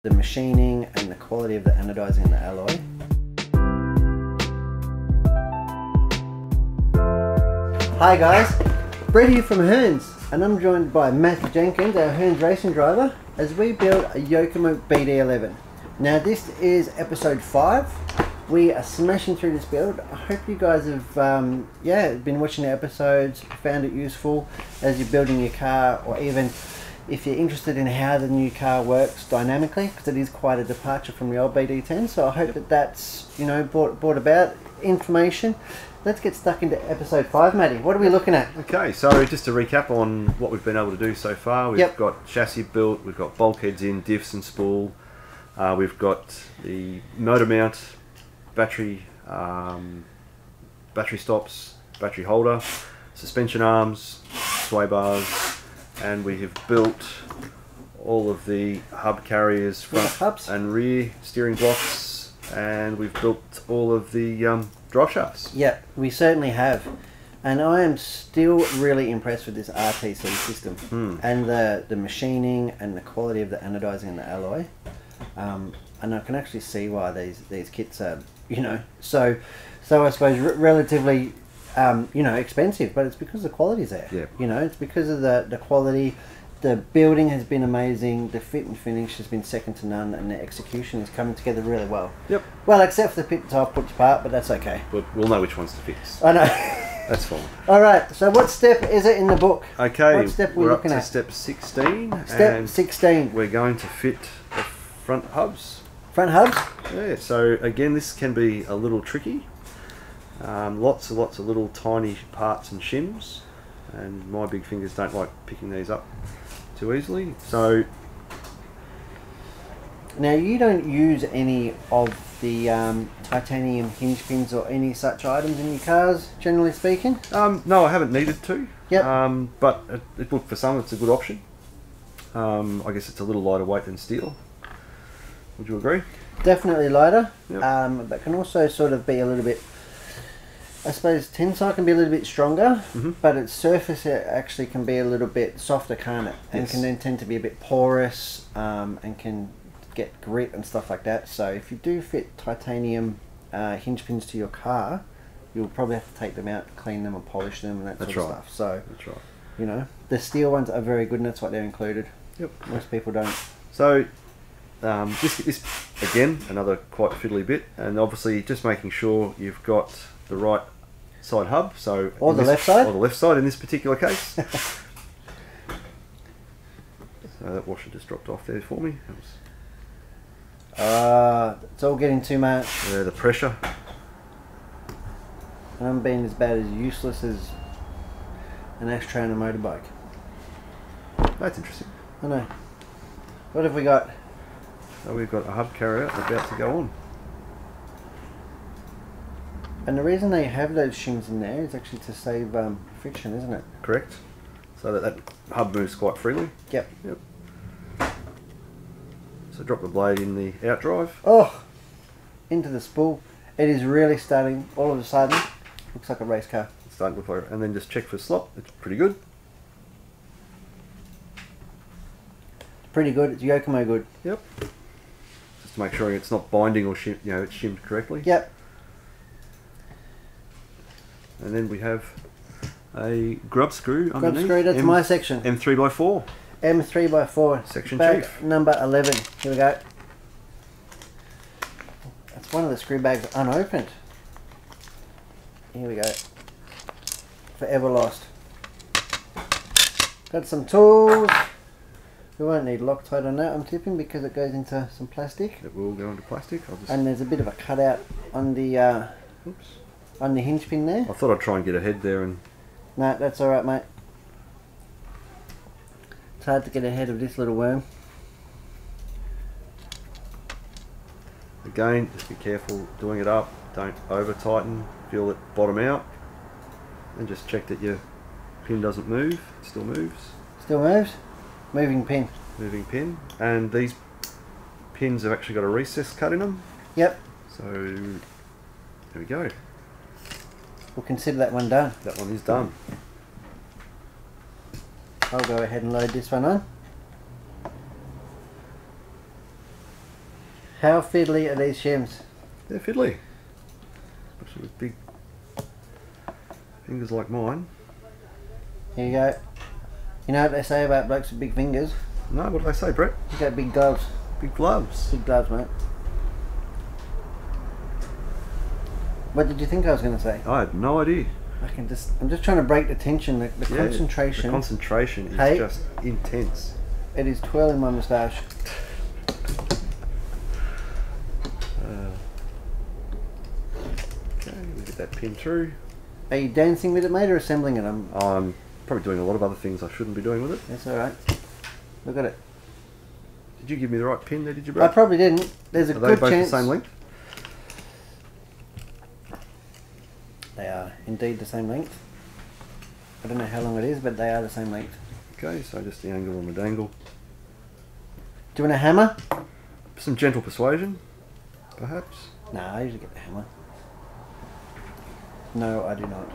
the machining and the quality of the anodizing and the alloy. Hi guys, Brett here from Hearns, and I'm joined by Matthew Jenkins, our Hearns racing driver, as we build a YOKOMO BD11. Now this is episode 5. We are smashing through this build. I hope you guys have been watching the episodes, found it useful as you're building your car, or even if you're interested in how the new car works dynamically, because it is quite a departure from the old BD10. So I hope that that's, you know, brought about information. Let's get stuck into episode 5, Matty. What are we looking at? Okay, so just to recap on what we've been able to do so far, we've got chassis built, we've got bulkheads in, diffs and spool, we've got the motor mount, battery stops, battery holder, suspension arms, sway bars, and we have built all of the hub carriers, front and rear steering blocks, and we've built all of the drive shafts. Yeah, we certainly have, and I am still really impressed with this RTC system and the machining and the quality of the anodizing and the alloy. And I can actually see why these kits are, you know, so I suppose relatively, you know, expensive, but it's because the quality's there. Yeah. You know, it's because of the quality. The building has been amazing. The fit and finish has been second to none, and the execution is coming together really well. Yep. Well, except for the pit top puts apart, but that's okay. But we'll know which ones to fix. I know. That's fine. All right. So, what step is it in the book? Okay. What step we're looking at? Step 16. Step 16. We're going to fit the front hubs. Front hubs? Yeah, so again, this can be a little tricky. Lots of little tiny parts and shims, and my big fingers don't like picking these up too easily. So now you don't use any of the titanium hinge pins or any such items in your cars, generally speaking? No, I haven't needed to. Yep. But for some, it's a good option. I guess it's a little lighter weight than steel. Would you agree? Definitely lighter. Yep. But can also sort of be a little bit, I suppose tensile can be a little bit stronger, but its surface actually can be a little bit softer, can't it? And can then tend to be a bit porous, and can get grit and stuff like that. So if you do fit titanium hinge pins to your car, you'll probably have to take them out, clean them and polish them and that sort of stuff. So that's right. You know, the steel ones are very good, and that's what they're included. Yep. Most people don't. So this again, another quite fiddly bit, and obviously just making sure you've got the right side hub. So or the left side. Or the left side in this particular case. So that washer just dropped off there for me. It's all getting too much. Yeah, the pressure. And I'm being as bad as useless as an ashtray on a motorbike. That's interesting. I know. What have we got? So we've got a hub carrier about to go on. And the reason they have those shims in there is actually to save friction, isn't it? Correct. So that hub moves quite freely. Yep. Yep. So drop the blade in the outdrive. Oh! Into the spool. It is really starting, all of a sudden, looks like a race car. It's starting to look like, and then just check for slop. It's pretty good. It's pretty good. It's YOKOMO good. Yep. Just to make sure it's not binding or it's shimmed correctly. Yep. And then we have a grub screw underneath. Grub screw, that's my section. M3x4. M3x4. Section bag chief. Number 11. Here we go. That's one of the screw bags unopened. Here we go. Forever lost. Got some tools. We won't need Loctite on that, I'm tipping, because it goes into some plastic. It will go into plastic. And there's a bit of a cutout on the on the hinge pin there. I thought I'd try and get ahead there and... No, that's alright, mate. It's hard to get ahead of this little worm. Again, just be careful doing it up. Don't over tighten. Feel it bottom out. And just check that your pin doesn't move. It still moves. Still moves? Moving pin. Moving pin. And these pins have actually got a recess cut in them. Yep. So, there we go. We'll consider that one done. That one is done. I'll go ahead and load this one on. How fiddly are these shims? They're fiddly. Especially with big fingers like mine. Here you go. You know what they say about blokes with big fingers? No, what do they say, Brett? You got big gloves. Big gloves. Big gloves, mate. What did you think I was going to say? I had no idea. I'm just trying to break the tension, the concentration. The concentration is just intense. It is twirling my moustache. Okay, we get that pin through. Are you dancing with it, mate, or assembling it? I'm probably doing a lot of other things I shouldn't be doing with it. That's alright. Look at it. Did you give me the right pin there, did you, Brad? I probably didn't. There's a good chance. Are they both the same length? They are indeed the same length. I don't know how long it is, but they are the same length. Okay, so just the angle on the dangle. Do you want a hammer? Some gentle persuasion, perhaps? No, I usually get the hammer. No, I do not.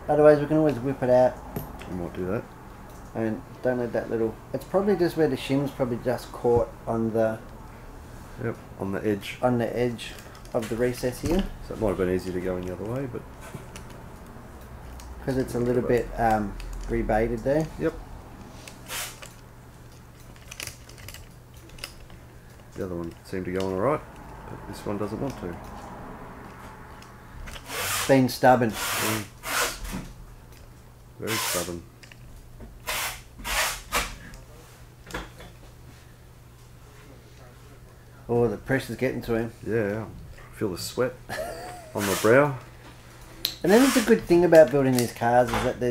Otherwise, we can always whip it out. I might do that. And don't let that little... It's probably just where the shim's probably just caught on the... Yep, on the edge. On the edge of the recess here. So it might have been easier to go in the other way, but... Because it's a little bit rebaited there. Yep. The other one seemed to go on alright, but this one doesn't want to. Been stubborn. Very stubborn. Oh, the pressure's getting to him. Yeah, I feel the sweat on my brow. And then the good thing about building these cars is that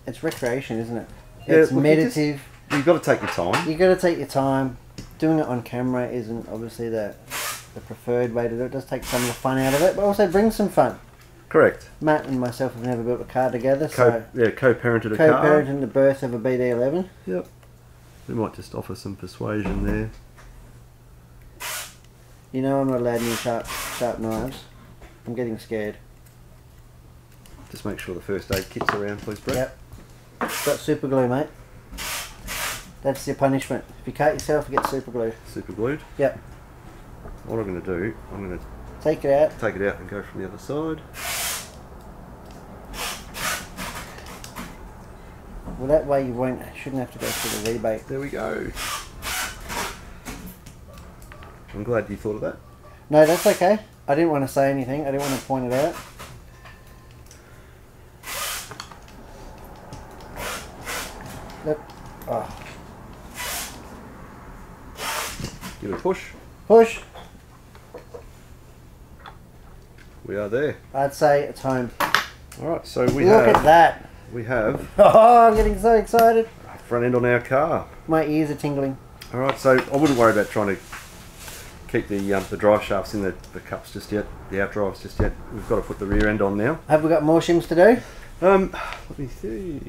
it's recreation, isn't it? Yeah, It's meditative. You've got to take your time. You got to take your time. Doing it on camera isn't obviously the preferred way to do it. It does take some of the fun out of it, but also brings some fun. Correct. Matt and myself have never built a car together, co-parented a car. Co-parenting the birth of a BD11. Yep. We might just offer some persuasion there. You know I'm not allowed any sharp knives. I'm getting scared. Just make sure the first aid kit's around, please, Brett. Yep. Got super glue, mate. That's your punishment. If you cut yourself, you get super glue. Super glued? Yep. What I'm going to do, I'm going to take it out. Take it out and go from the other side. Well, that way you shouldn't have to go through the rebate. There we go. I'm glad you thought of that. No, that's okay. I didn't want to say anything. I didn't want to point it out. Look. Oh. Give it a push. Push. We are there. I'd say it's home. Alright, so Look at that. We have... Oh, I'm getting so excited. Front end on our car. My ears are tingling. Alright, so I wouldn't worry about trying to keep the drive shafts in the cups just yet, the outdrives just yet. We've got to put the rear end on now. Have we got more shims to do? Let me see.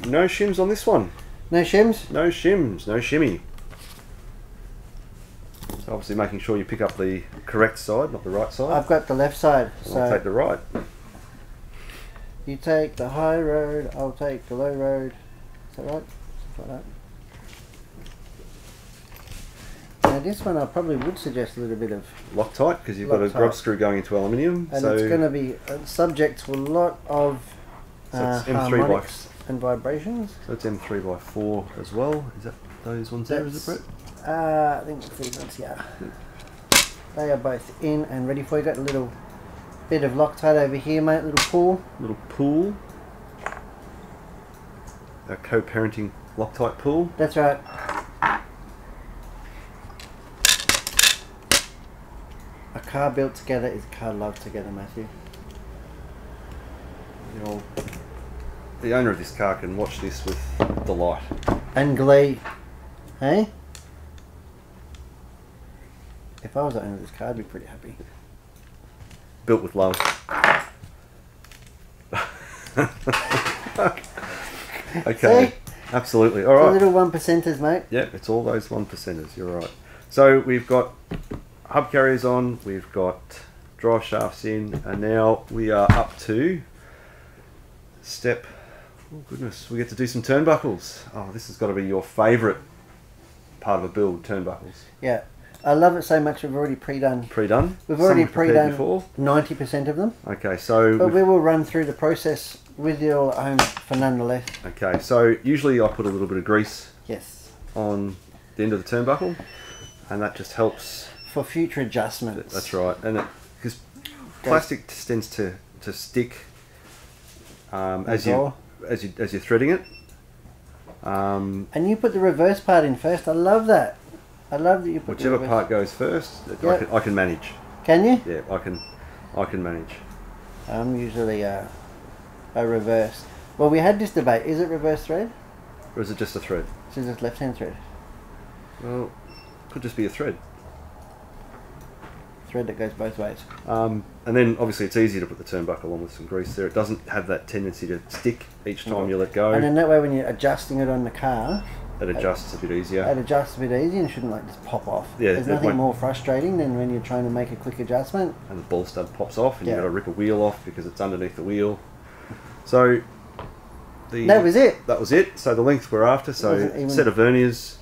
No shims on this one. No shims? No shims, no shimmy. So obviously making sure you pick up the correct side, not the right side. I've got the left side. So I'll take the right. You take the high road, I'll take the low road. Is that right? Something like that. Now this one I probably would suggest a little bit of Loctite, because you've got a grub screw going into aluminium. And so it's going to be subject to a lot of harmonics and vibrations. So it's M3x4 as well. Is that those ones there, is it, Brett? I think it's these ones, yeah. They are both in and ready for you. Got a little bit of Loctite over here, mate. Little pool. Little pool. Our co-parenting Loctite pool. That's right. A car built together is a car loved together, Matthew. The owner of this car can watch this with delight. And glee. Hey? If I was the owner of this car, I'd be pretty happy. Built with love. Okay. See? Absolutely. All right. The little 1%ers, mate. Yeah, it's all those 1%ers. You're right. So we've got hub carriers on, we've got drive shafts in, and now we are up to step. Oh goodness, we get to do some turnbuckles. Oh, this has got to be your favourite part of a build, turnbuckles. Yeah. I love it so much we've already pre-done. Pre-done? We've already pre-done 90% of them. Okay, so... But we will run through the process with you all at home for nonetheless. Okay, so usually I put a little bit of grease on the end of the turnbuckle, and that just helps... For future adjustments. That's right. And because plastic tends to stick as you're threading it. And you put the reverse part in first. I love that. I love that you put whichever part goes first. I can manage. Can you? Yeah, I can manage. I'm usually a reverse. Well, we had this debate. Is it reverse thread? Or is it just a thread? Is it left hand thread? Well, could just be a thread. Thread that goes both ways. And then obviously it's easy to put the turnbuckle on with some grease there. It doesn't have that tendency to stick each time you let go. And then that way when you're adjusting it on the car, it adjusts a bit easier. It adjusts a bit easier and shouldn't like just pop off. Yeah, there's nothing more frustrating than when you're trying to make a quick adjustment. And the ball stud pops off and you've got to rip a wheel off because it's underneath the wheel. So that was it. That was it. So the length we're after, so set of verniers.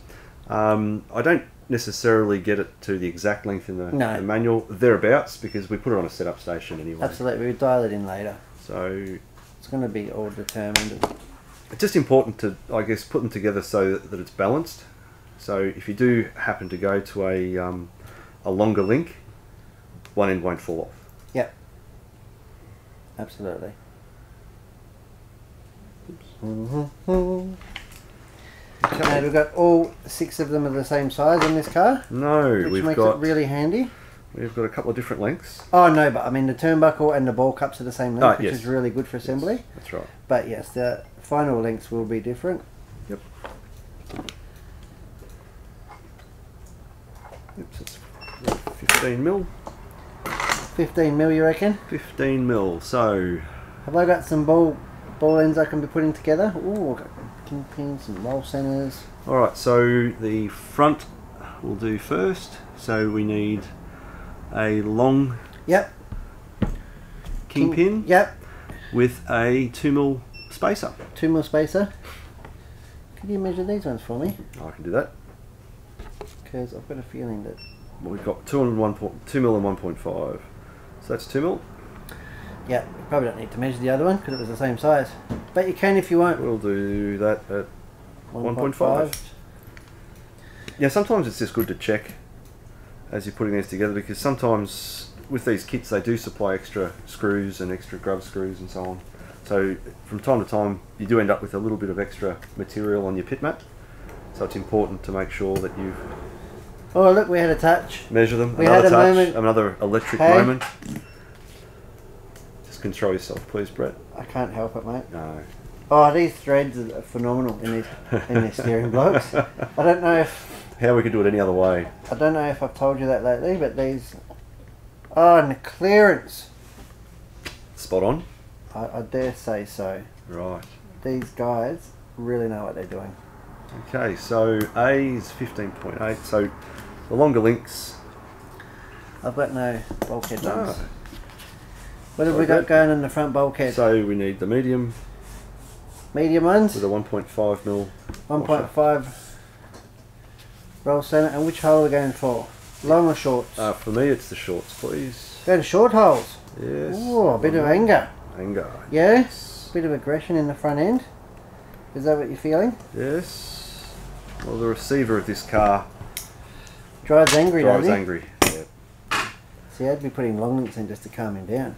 I don't necessarily get it to the exact length in the manual, thereabouts, because we put it on a setup station anyway. Absolutely, we dial it in later. So it's going to be all determined. It's just important to, I guess, put them together so that it's balanced. So if you do happen to go to a longer link, one end won't fall off. Yep. Absolutely. Okay. And we've got all 6 of them of the same size in this car. No, which makes it really handy. We've got a couple of different lengths. Oh no, but I mean the turnbuckle and the ball cups are the same length, which is really good for assembly. Yes, that's right. But yes, the final lengths will be different. Yep. Oops, it's 15 mil. 15 mil, you reckon? 15 mil. So have I got some ball ends I can be putting together? Ooh, I've got kingpins and roll centers. Alright, so the front we'll do first. So we need a long kingpin with a 2 mil spacer. 2 mil spacer. Could you measure these ones for me? I can do that. Because I've got a feeling that... Well, we've got 2 mil and 1.5. So that's 2 mil. Yeah, you probably don't need to measure the other one because it was the same size. But you can if you want. We'll do that at 1.5. Yeah, sometimes it's just good to check as you're putting these together, because sometimes with these kits they do supply extra screws and extra grub screws and so on. So from time to time you do end up with a little bit of extra material on your pit mat. So it's important to make sure that you... Oh look, we had a touch. Measure them. We had a moment. Another electric moment. Control yourself, please, Brett. I can't help it, mate. No. Oh, these threads are phenomenal in these steering blocks. I don't know if... How we could do it any other way. I don't know if I've told you that lately, but these... Oh, and the clearance. Spot on. I dare say so. Right. These guys really know what they're doing. Okay, so A is 15.8, so the longer links... I've got no bulkhead ones. What have we got going in the front bulkhead? So we need the medium ones with a 1.5 mil 1.5 roll center. And which hole are we going for? Long or shorts? For me it's the shorts, please. Going short holes? Yes. Oh, a bit of anger. Yes. A bit of aggression in the front end. Is that what you're feeling? Yes. Well, the receiver of this car drives angry, doesn't he? angry. Yeah. See, I'd be putting long links in just to calm him down.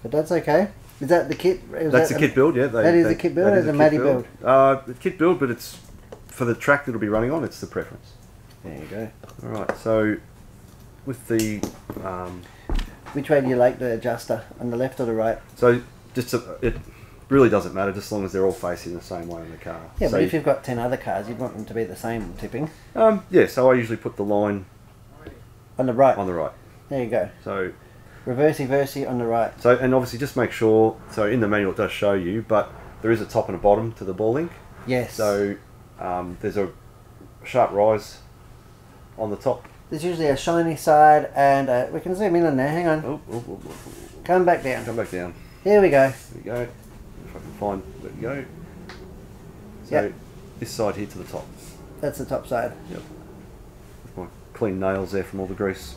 But that's okay. Is that the kit? That's the kit build, yeah. That is the kit build, or is it a Matty build? The kit build, but it's for the track that'll be running on, it's the preference. There you go. Alright, so with the... which way do you like the adjuster? On the left or the right? So it really doesn't matter, just as long as they're all facing the same way in the car. Yeah, so but if you've got 10 other cars, you'd want them to be the same tipping. Yeah, so I usually put the line... On the right? On the right. There you go. So... Reversey on the right. So, and obviously just make sure, so in the manual it does show you, but there is a top and a bottom to the ball link. Yes. So there's a sharp rise on the top. There's usually a shiny side, and we can zoom in on there, hang on. Oh. Come back down. Come back down. Here we go. There we go. If I can find, there we go. So this side here to the top. That's the top side. Yep. With my clean nails there from all the grease.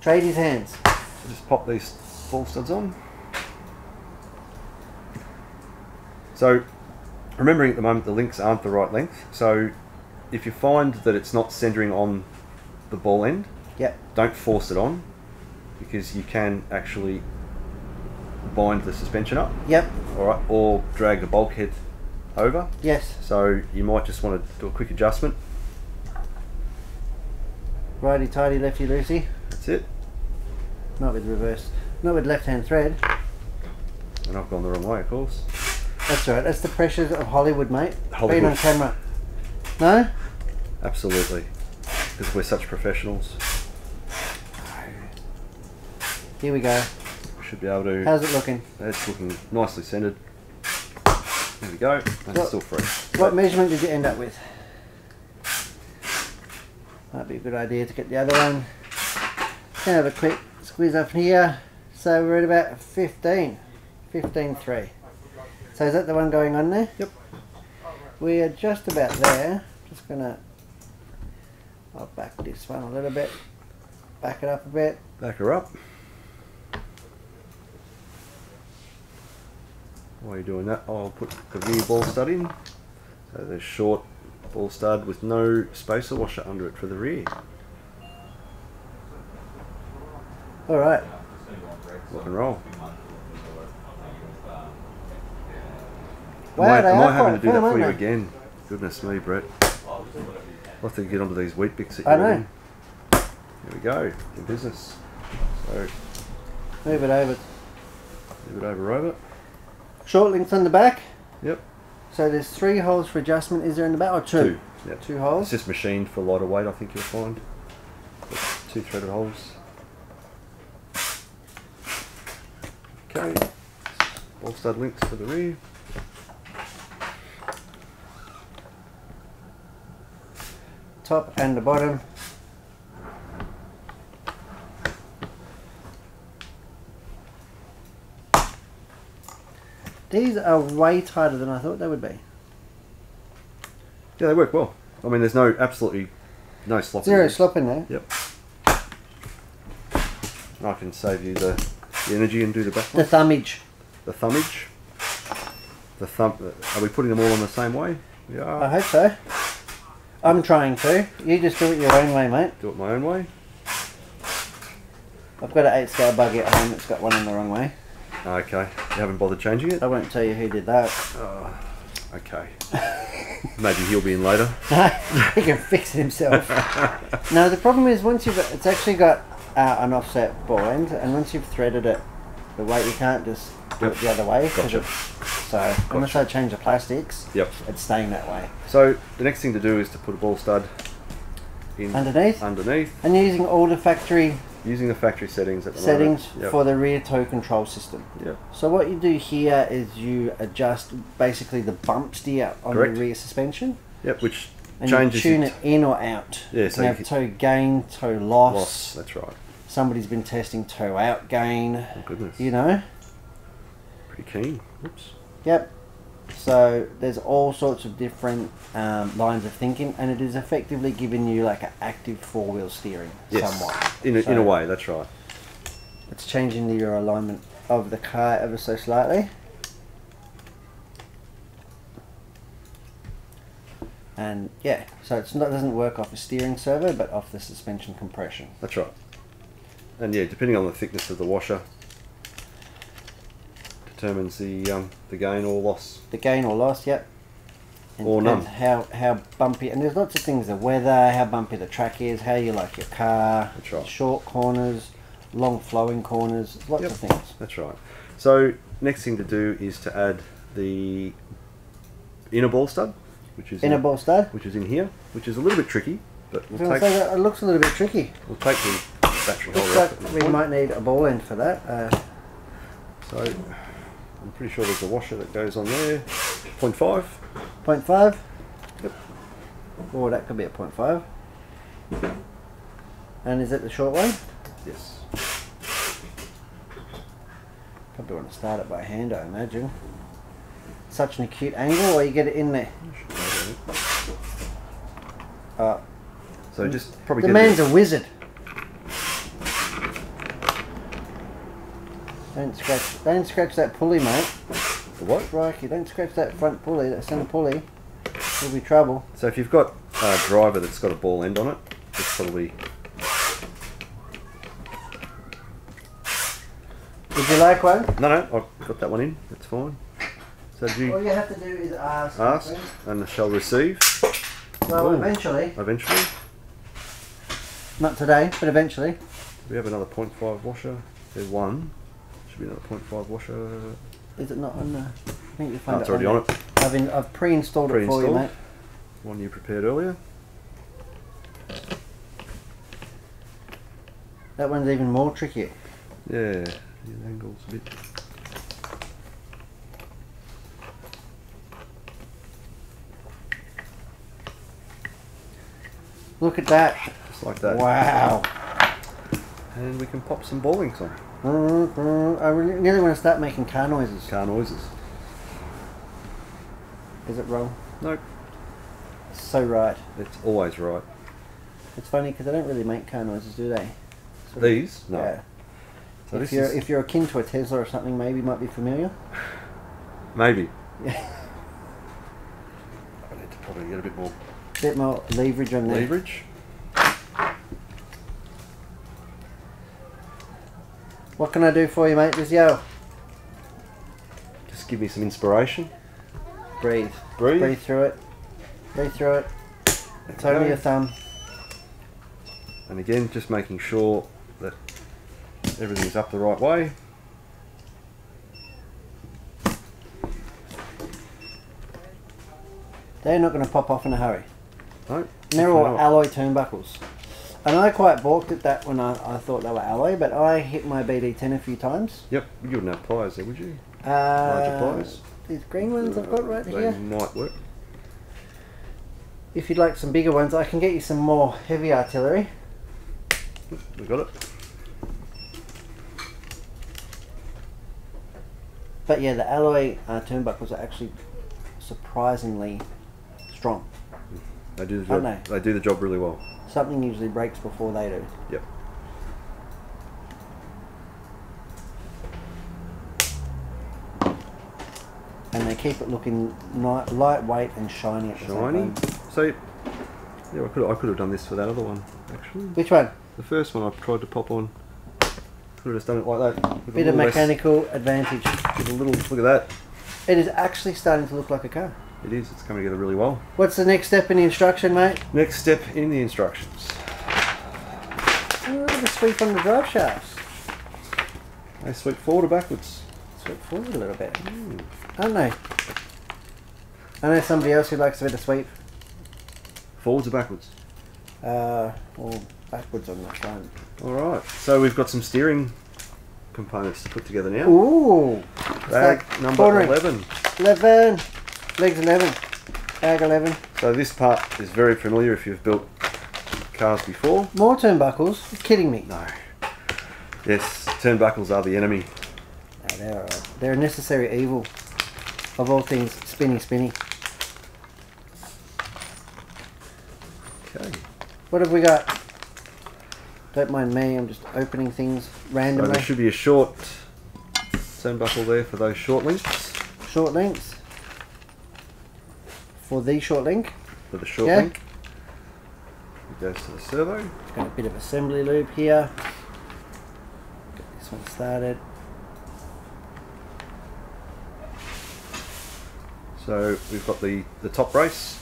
Tradies hands. So just pop these ball studs on. So, remembering at the moment the links aren't the right length, so if you find that it's not centering on the ball end, yep, don't force it on, because you can actually bind the suspension up. Yep. Alright, or drag the bulkhead over. Yes. So you might just want to do a quick adjustment. Righty tighty, lefty loosey. That's it. Not with reverse. Not with left hand thread. And I've gone the wrong way, of course. That's right. That's the pressures of Hollywood, mate. Hollywood. Being on camera. No? Absolutely. Because we're such professionals. Here we go. We should be able to... How's it looking? It's looking nicely centered. There we go. And it's still free. What measurement did you end up with? Might be a good idea to get the other one. Can have a quick squeeze up here. So we're at about 15. 15.3. So is that the one going on there? Yep. We are just about there. Just gonna... I'll back this one a little bit. Back it up a bit. Back her up. While you're doing that, I'll put the rear ball stud in. So there's short ball stud with no spacer washer under it for the rear. Alright. Rock and roll. Wow, am I having to do that firm, for you aren't they? again? Goodness me, Brett. I'll have to get onto these wheat bix that I you're know. in. Here we go, in business. So, Move it over. move it over. Short links on the back. Yep. So there's 3 holes for adjustment. Is there in the back? Or 2? 2. Yep. 2 holes. It's just machined for lighter weight, I think you'll find. But 2 threaded holes. Okay. Ball stud links for the rear. Top and the bottom. These are way tighter than I thought they would be. Yeah, they work well. I mean, there's absolutely no slop. Zero slop in there. Yep. And I can save you the energy and do the back The one. thumbage. The thumbage. Are we putting them all on the same way? I Yeah. hope so. I'm trying to. You just do it your own way, mate. Do it my own way. I've got an 8 scale buggy at home that's got one in the wrong way. Okay. You haven't bothered changing it? I won't tell you who did that. Okay. Maybe he'll be in later. He can fix it himself. No, the problem is it's actually got an offset ball end, and once you've threaded it the way, you can't just do it the other way. Gotcha. So unless I change the plastics, Yep. it's staying that way. So the next thing to do is to put a ball stud in Underneath? underneath, And you're using all the factory using the factory settings at the settings moment. Yep. for the rear toe control system. Yep. So what you do here is you adjust basically the bump steer on Correct. the rear suspension. Yep, which And changes you tune it in or out. Yeah, you so can you have can- toe gain, toe loss. loss. That's right. Somebody's been testing toe out gain. Oh goodness. You know? Pretty keen. Oops. Yep. So there's all sorts of different lines of thinking, and it is effectively giving you like an active 4-wheel steering Yes. somewhat. In a way, that's right. It's changing your alignment of the car ever so slightly. And yeah, so it doesn't work off a steering servo, but off the suspension compression. That's right. And yeah, depending on the thickness of the washer, determines the gain or loss. The gain or loss, yep. And Or none. How bumpy, and there's lots of things, the weather, how bumpy the track is, how you like your car, That's right. short corners, long flowing corners, lots Yep. of things. That's right. So next thing to do is to add the inner ball stud, which is Inner ball stud. which is in here, which is a little bit tricky, but I was gonna say that it looks a little bit tricky. we'll take the battery Looks holder off like at we this point. might need a ball end for that. So I'm pretty sure there's a washer that goes on there. 0.5. 0.5. Yep. Or that could be a 0.5. And is it the short one? Yes. Probably want to start it by hand, I imagine. Such an acute angle, or you get it in there. So just probably the get man's a wizard. Don't scratch that pulley, mate. the what? Crikey, don't scratch that front pulley, that centre pulley. There'll be trouble. So if you've got a driver that's got a ball end on it, it's probably... Would you like one? No, I've got that one in. That's fine. So do you All you have to do is ask. and shall receive. Well, Ooh. eventually. Eventually. Not today, but eventually. We have another 0.5 washer. There's one. Should be another 0.5 washer. Is it not on there? I think you find Oh, it's already on it. I've pre-installed it for you, mate. One you prepared earlier. That one's even more tricky. Yeah, the angle's a bit... Look at that. Just like that. Wow. And we can pop some ball links on. I really want to start making car noises. Car noises. Is it wrong? No, It's so right. it's always right. It's funny because they don't really make car noises, do they? These? No. Yeah. So If you're akin to a Tesla or something, maybe you might be familiar. Maybe. Yeah. I need to probably get a bit more Bit more leverage on there. leverage. What can I do for you, mate? Just yell. Just give me some inspiration. Breathe. Breathe. Breathe through it. Breathe through it. It's only your thumb. And again, just making sure that everything's up the right way. They're not going to pop off in a hurry. No, And they're all definitely not. alloy turnbuckles. And I quite balked at that when I thought they were alloy, but I hit my BD10 a few times. Yep, you wouldn't have pliers there, would you? Larger pliers? These green ones I've got right They here. might work. If you'd like some bigger ones, I can get you some more heavy artillery. We got it. But yeah, the alloy turnbuckles are actually surprisingly strong. They do the job. Aren't They do the job really well. Something usually breaks before they do. Yep. And they keep it looking lightweight and shiny at the same Shiny. time. So, yeah, I could have done this for that other one actually. Which one? The first one I tried to pop on. Could have just done it like that. With Bit a of little less- mechanical advantage. with a little. Look at that. It is actually starting to look like a car. It is. It's coming together really well. What's the next step in the instruction, mate? Next step in the instructions. Oh, the sweep on the drive shafts. They sweep forward or backwards. Sweep forward a little bit. Aren't they? I know somebody else who likes a bit of sweep. Forwards or backwards. Or backwards on the front. All right. So we've got some steering components to put together now. Ooh! Bag number cornering. 11. 11! Legs 11. Bag 11. So this part is very familiar if you've built cars before. More turnbuckles? You're kidding me. No. Yes, turnbuckles are the enemy. No, they're a necessary evil. Of all things, spinny. Okay. What have we got? Don't mind me, I'm just opening things So randomly. there should be a short turnbuckle there for those short links. Short links. For the short link. For the short Yeah. link. It goes to the servo. Got a bit of assembly loop here. Get this one started. So we've got the top brace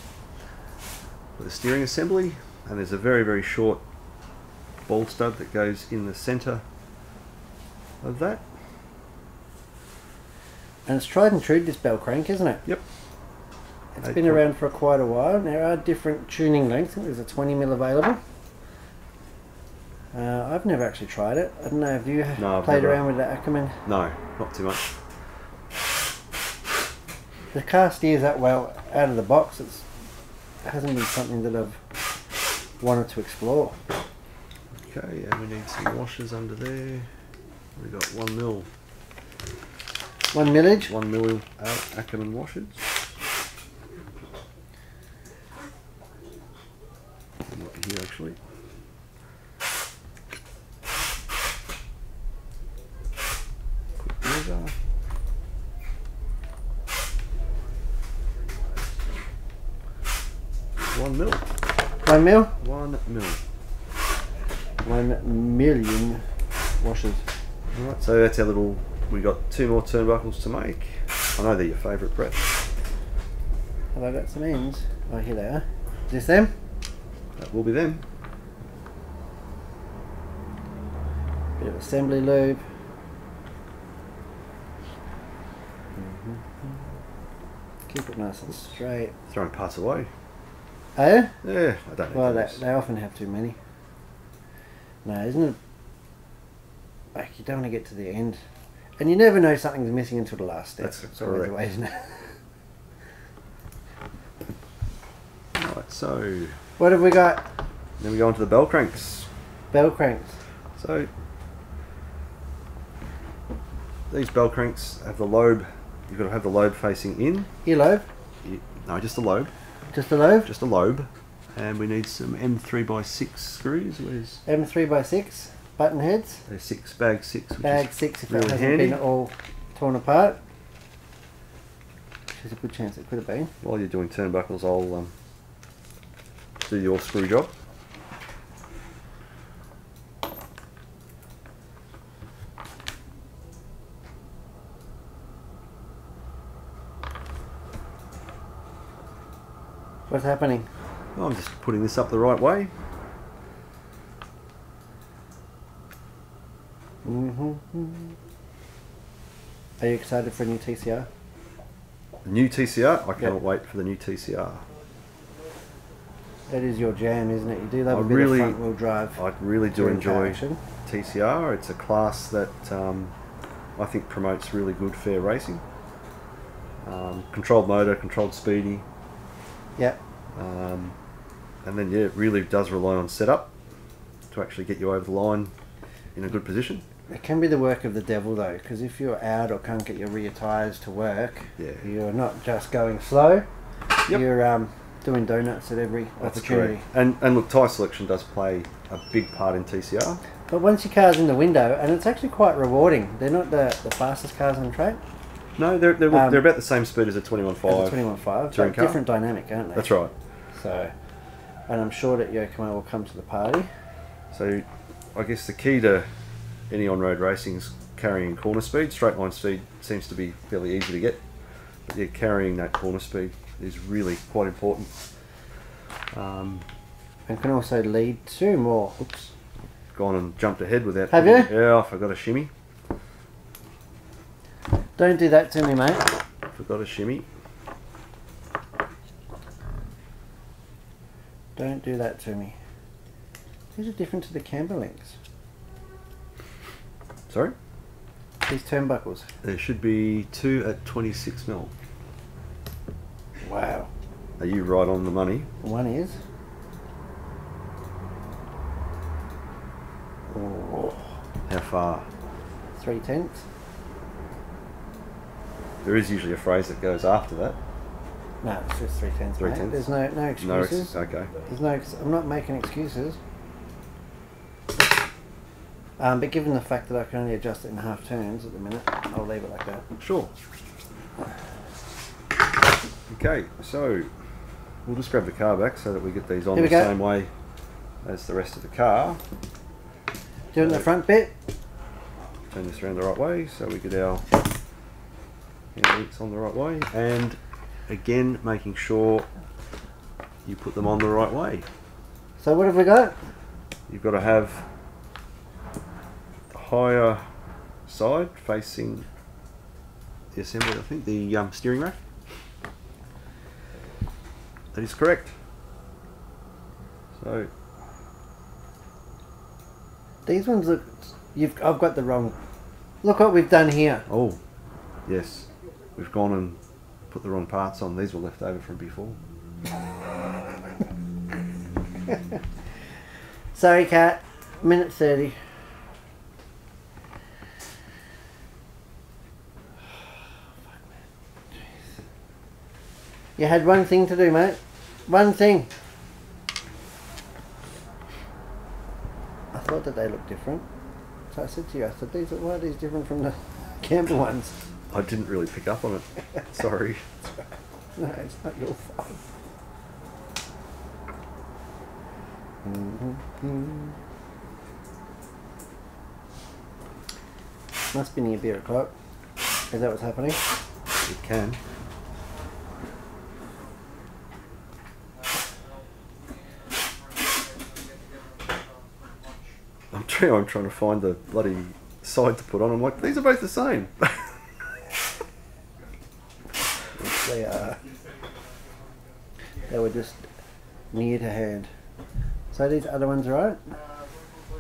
for the steering assembly, and there's a very, very short ball stud that goes in the centre of that. And it's tried and true, this Bellcrank, isn't it? Yep. It's been around for quite a while. There are different tuning lengths. I think there's a 20mm available. I've never actually tried it. I don't know, have you No, I've played never. around with the Ackerman? No, not too much. The car steers that well out of the box. It hasn't been something that I've wanted to explore. Okay, and we need some washers under there. We've got 1mm. 1 millage. 1mm Ackerman washers. actually. Quick measure. 1 mil. 1 mil? 1 mil. 1 million washers. Alright, so that's our little, we got 2 more turnbuckles to make. I know they're your favourite, Brett. Have I got some ends? Oh, here they are. Is this them? That will be them. Bit of assembly lube. Keep it nice and straight. Throwing parts away. Oh yeah? Yeah, I don't know. Well, they often have too many. No, isn't it? Like, you don't want to get to the end. And you never know something's missing until the last step. That's always correct. the way, isn't it? Right, so What have we got? then we go on to the Bellcranks. Bellcranks. So these Bellcranks have the lobe. You've got to have the lobe facing in. Earlobe? No, just the lobe. Just a lobe? Just a lobe. And we need some M3x6 screws. Where's M3x6 button heads. there's 6, bag 6. Which Bag is 6 if really it hasn't handy. been all torn apart. There's a good chance it could have been. While you're doing turnbuckles, I'll do your screw job. What's happening? Well, I'm just putting this up the right way. Are you excited for a new TCR? The new TCR, I cannot Yep. wait for the new TCR. That is your jam, isn't it? You do love I a bit really- of front wheel drive. I really do during car enjoy action. TCR. It's a class that I think promotes really good fair racing. Controlled motor, controlled speedy, Yep. and then yeah, it really does rely on setup to actually get you over the line in a good position. It can be the work of the devil though, because if you're out or can't get your rear tyres to work, Yeah. you're not just going slow, Yep. you're doing donuts at every That's opportunity. correct. And look, tyre selection does play a big part in TCR. But once your car's in the window, and it's actually quite rewarding, they're not the fastest cars on the track. No, they're about the same speed as a 21.5. As a 21.5, touring but car. different dynamic, aren't they? That's right. So, and I'm sure that YOKOMO will come to the party. So I guess the key to any on-road racing is carrying corner speed. Straight line speed seems to be fairly easy to get, but yeah, carrying that corner speed is really quite important. And can also lead to more. Oops. Gone and jumped ahead without. Have you? Yeah, I forgot a shimmy. Don't do that to me, mate. Forgot a shimmy. Don't do that to me. These are different to the camber links. Sorry? These turnbuckles. There should be 2 at 26 mil. Wow. Are you right on the money? One is. Oh, How far? 3/10. There is usually a phrase that goes after that. No, it's just 3/10. 3/10. There's no No, excuses. okay. There's no. I'm not making excuses. But given the fact that I can only adjust it in half turns at the minute, I'll leave it like that. Sure. Okay, so we'll just grab the car back so that we get these on Here the we go. same way as the rest of the car. Doing the front bit. Turn this around the right way so we get our links on the right way, and again making sure you put them on the right way. So what have we got? You've got to have the higher side facing the assembly, I think, the steering rack. That is correct. So These ones look. I've got the wrong. Look what we've done here. oh yes, we've gone and put the wrong parts on. These were left over from before. Sorry, Kat. Minute 30. You had one thing to do, mate. One thing. thought that they looked different. So I said to you, I said, why are these different from the camper ones? I didn't really pick up on it. Sorry. No, it's not your fault. Must be near beer o'clock. Is that what's happening? It can. I'm trying to find the bloody side to put on. I'm like, these are both the same. They are. They were just near to hand. So these other ones are right?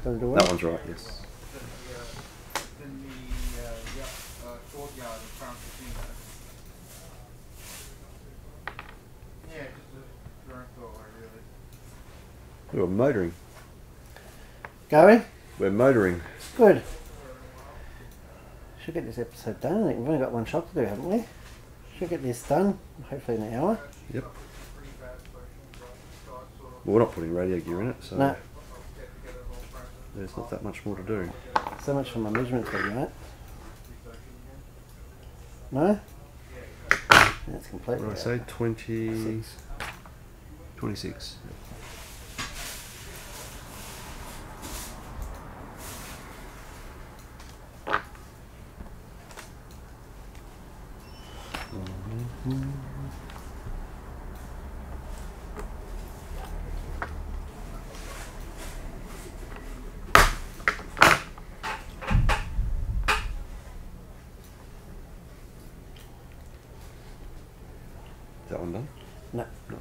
Does it work? That one's right, yes. We're motoring. Going? We're motoring. Good. Should get this episode done. I think we've only got one shot to do, haven't we? Should get this done, hopefully in an hour. Yep. Well, we're not putting radio gear in it, so no. There's not that much more to do. So much for my measurements, right? No? That's completely What did I say? 26. Is that one done? No. No.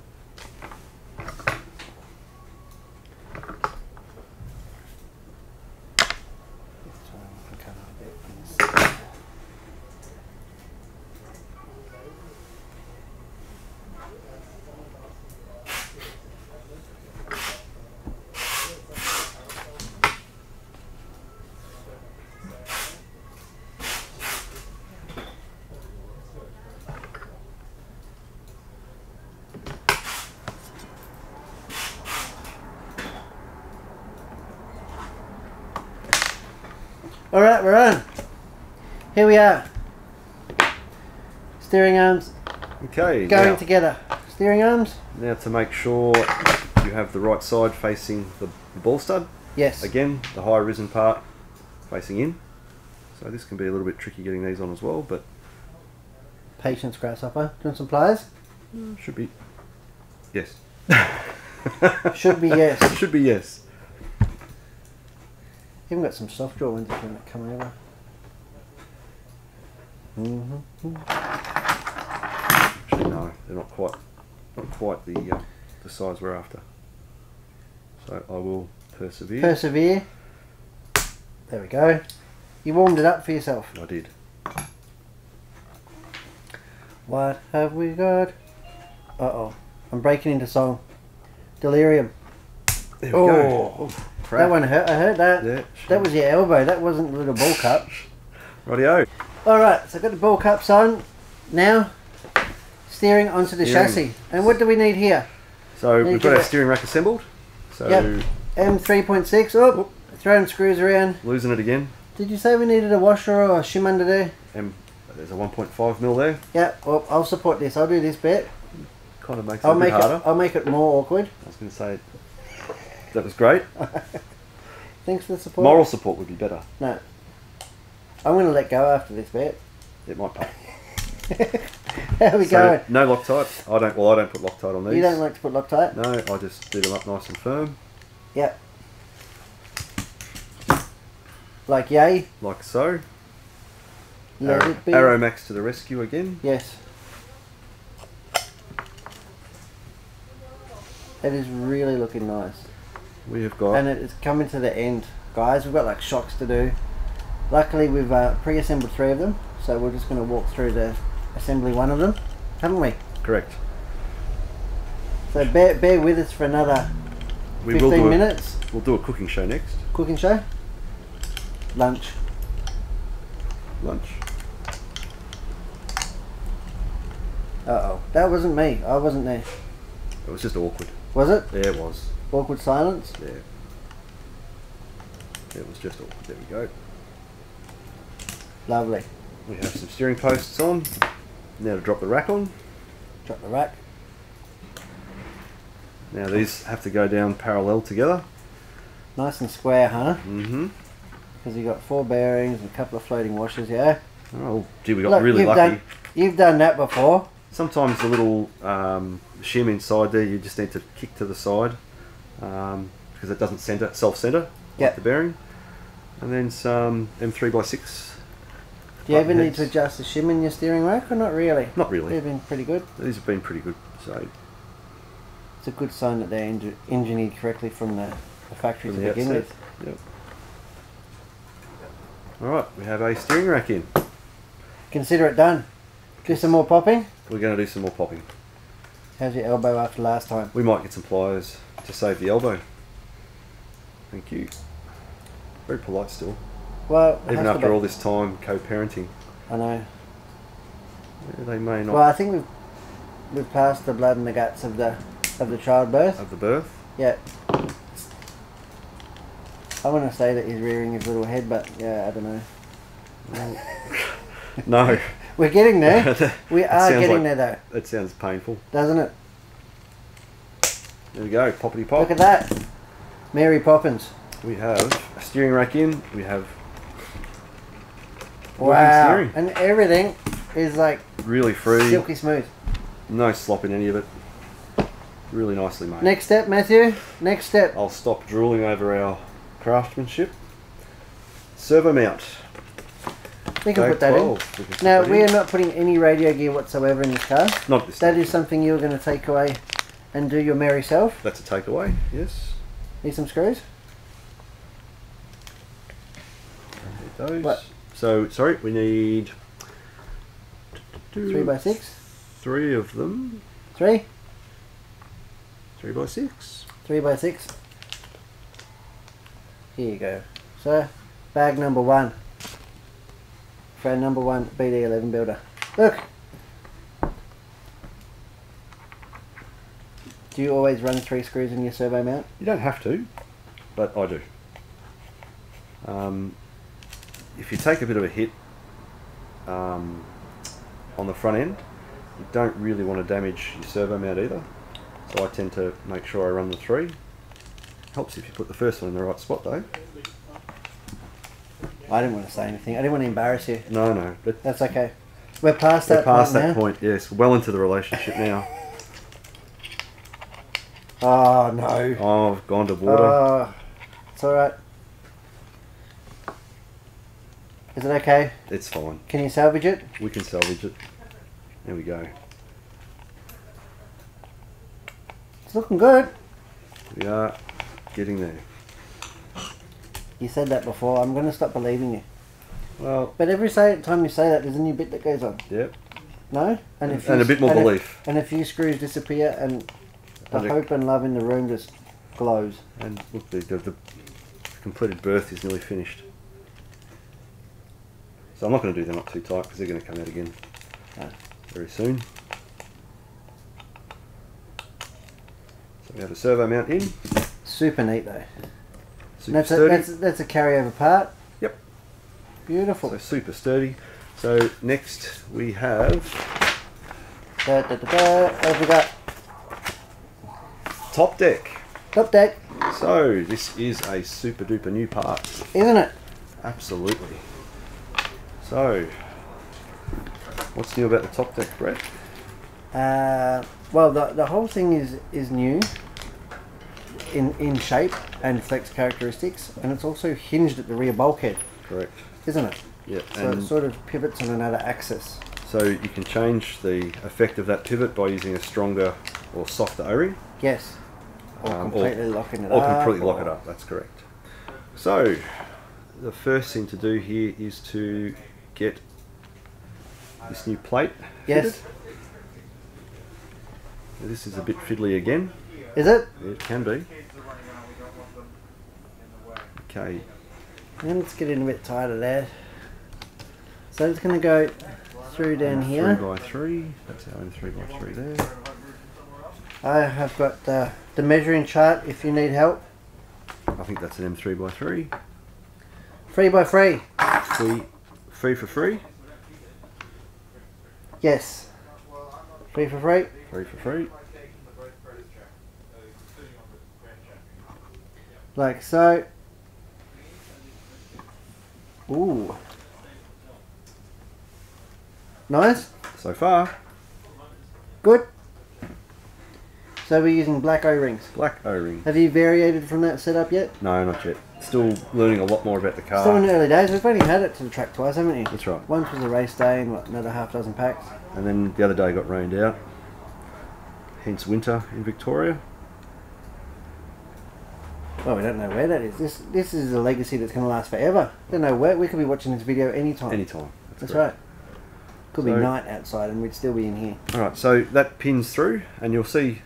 Alright, we're on. Here we are. Steering arms Okay. going now, together. Steering arms? Now to make sure you have the right side facing the ball stud. Yes. Again, the high risen part facing in. So this can be a little bit tricky getting these on as well, but Patience, grasshopper. Do you want some pliers? should be. Yes. Should be yes. Should be yes. Even got some soft draw windows when it come over. Actually, no, they're not quite the size we're after. So I will persevere. Persevere. There we go. You warmed it up for yourself. I did. What have we got? Uh-oh. I'm breaking into song. Delirium. There we go. Oh, crap. That one hurt. I heard that. Yeah, that was your elbow. That wasn't the little ball cup. Rightio. Alright, so I've got the ball cups on. Now, steering onto the chassis. And what do we need here? So we've got our steering rack assembled. So yep. M3.6. Oh, throwing screws around. Losing it again. Did you say we needed a washer or a shim under there? There's a 1.5 mil there. Yeah, well, I'll support this. I'll do this bit. Kind of makes it a bit harder. I'll make it more awkward. I was going to say, that was great. Thanks for the support. Moral support would be better. No. I'm going to let go after this bit. It might pay. How are we going? No Loctite. I don't put Loctite on these. You don't like to put Loctite? No, I just do them up nice and firm. Yep. Like yay. Like so. Let it be. Arrow Max to the rescue again. Yes. It is really looking nice. We have got... And it's coming to the end. Guys, we've got like shocks to do. Luckily we've pre-assembled 3 of them. So we're just going to walk through the assembly one of them. Haven't we? Correct. So bear with us for another 15 minutes. We'll do a cooking show next. Cooking show? Lunch. Uh-oh. That wasn't me. I wasn't there. It was just awkward. Was it? Yeah, it was. Awkward silence? Yeah. It was just awkward. There we go. Lovely. We have some steering posts on. Now to drop the rack on. Drop the rack. Now these have to go down parallel together. Nice and square, huh? Mm-hmm. Because you've got 4 bearings and a couple of floating washers, yeah? Oh, gee, we got really lucky. You've done that before. Sometimes the little shim inside there, you just need to kick to the side because it doesn't self-center like the bearing. And then some M3x6. Do you ever need to adjust the shim in your steering rack or not really? Not really. They've been pretty good. These have been pretty good. So it's a good sign that they're engineered correctly from the factory to begin with. Yep. Alright, we have a steering rack in. Consider it done. Do some more popping? We're going to do some more popping. How's your elbow after last time? We might get some pliers to save the elbow. Thank you. Very polite still. Well, even after all this time co-parenting. I know. Yeah, they may not. Well, I think we've passed the blood and the guts of the childbirth. Of the birth? Yeah. I want to say that he's rearing his little head, but yeah, I don't know. No. We're getting there. We are getting there though. That sounds painful. Doesn't it? There we go, poppity pop. Look at that. Mary Poppins. We have a steering rack in, we have wow, steering. And everything is like really free, silky smooth. No slop in any of it. Really nicely made. Next step, Matthew. Next step. I'll stop drooling over our craftsmanship. Servo mount. We can put that in. Now, we are not putting any radio gear whatsoever in this car. Not this. That is something you're going to take away and do your merry self. That's a takeaway, yes. Need some screws? Those. What? So, sorry, we need 3x6? 3 of them. 3? 3x6. 3x6. Here you go. So, bag number 1. For our number 1 BD11 builder. Look! Do you always run 3 screws in your servo mount? You don't have to, but I do. If you take a bit of a hit on the front end, you don't really want to damage your servo mount either. So I tend to make sure I run the 3. Helps if you put the first one in the right spot though. I didn't want to say anything. I didn't want to embarrass you. No, no. But that's okay. We're past that point now. We're past that point, yes. Well into the relationship now. Oh no. Oh, I've gone to water. Oh, it's alright. Is it okay? It's fine. Can you salvage it? We can salvage it. There we go. It's looking good. We are getting there. You said that before. I'm going to stop believing you. Well, but every time you say that, there's a new bit that goes on. Yep. No? And a bit more belief. And a few screws disappear and the hope and love in the room just glows. And look, the completed berth is nearly finished. So I'm not going to do them up too tight because they're going to come out again very soon. So we have a servo mount in. Super neat though. Super sturdy. That's a carryover part. Yep. Beautiful. So super sturdy. So next we have... What have we got? Top deck. Top deck. So this is a super duper new part. Isn't it? Absolutely. So, what's new about the top deck, Brett? Well, the whole thing is new in shape and flex characteristics, and it's also hinged at the rear bulkhead. Correct. Isn't it? Yeah. So it sort of pivots on another axis. So you can change the effect of that pivot by using a stronger or softer O-ring. Yes. Or completely locking it up. Or completely lock it up, that's correct. So, the first thing to do here is to get this new plate fitted. Yes. This is a bit fiddly again. Is it? It can be. Okay. And let's get in a bit tighter there. So it's going to go through down here. 3x3. That's our own 3x3 there. I have got the measuring chart if you need help. I think that's an M3x3. Free by free. Free for free? Yes. Free for free. Free for free. Like so. Ooh. Nice. So far. Good. So we're using black O-rings. Black O-ring. Have you variated from that setup yet? No, not yet. Still learning a lot more about the car. Still in the early days. We've only had it to the track twice, haven't you? That's right. Once was a race day and what, another half dozen packs. And then the other day got rained out. Hence winter in Victoria. Well, we don't know where that is. This is a legacy that's going to last forever. Don't know where. We could be watching this video anytime. Anytime. That's right. Could be night outside and we'd still be in here. Alright, so that pins through and you'll see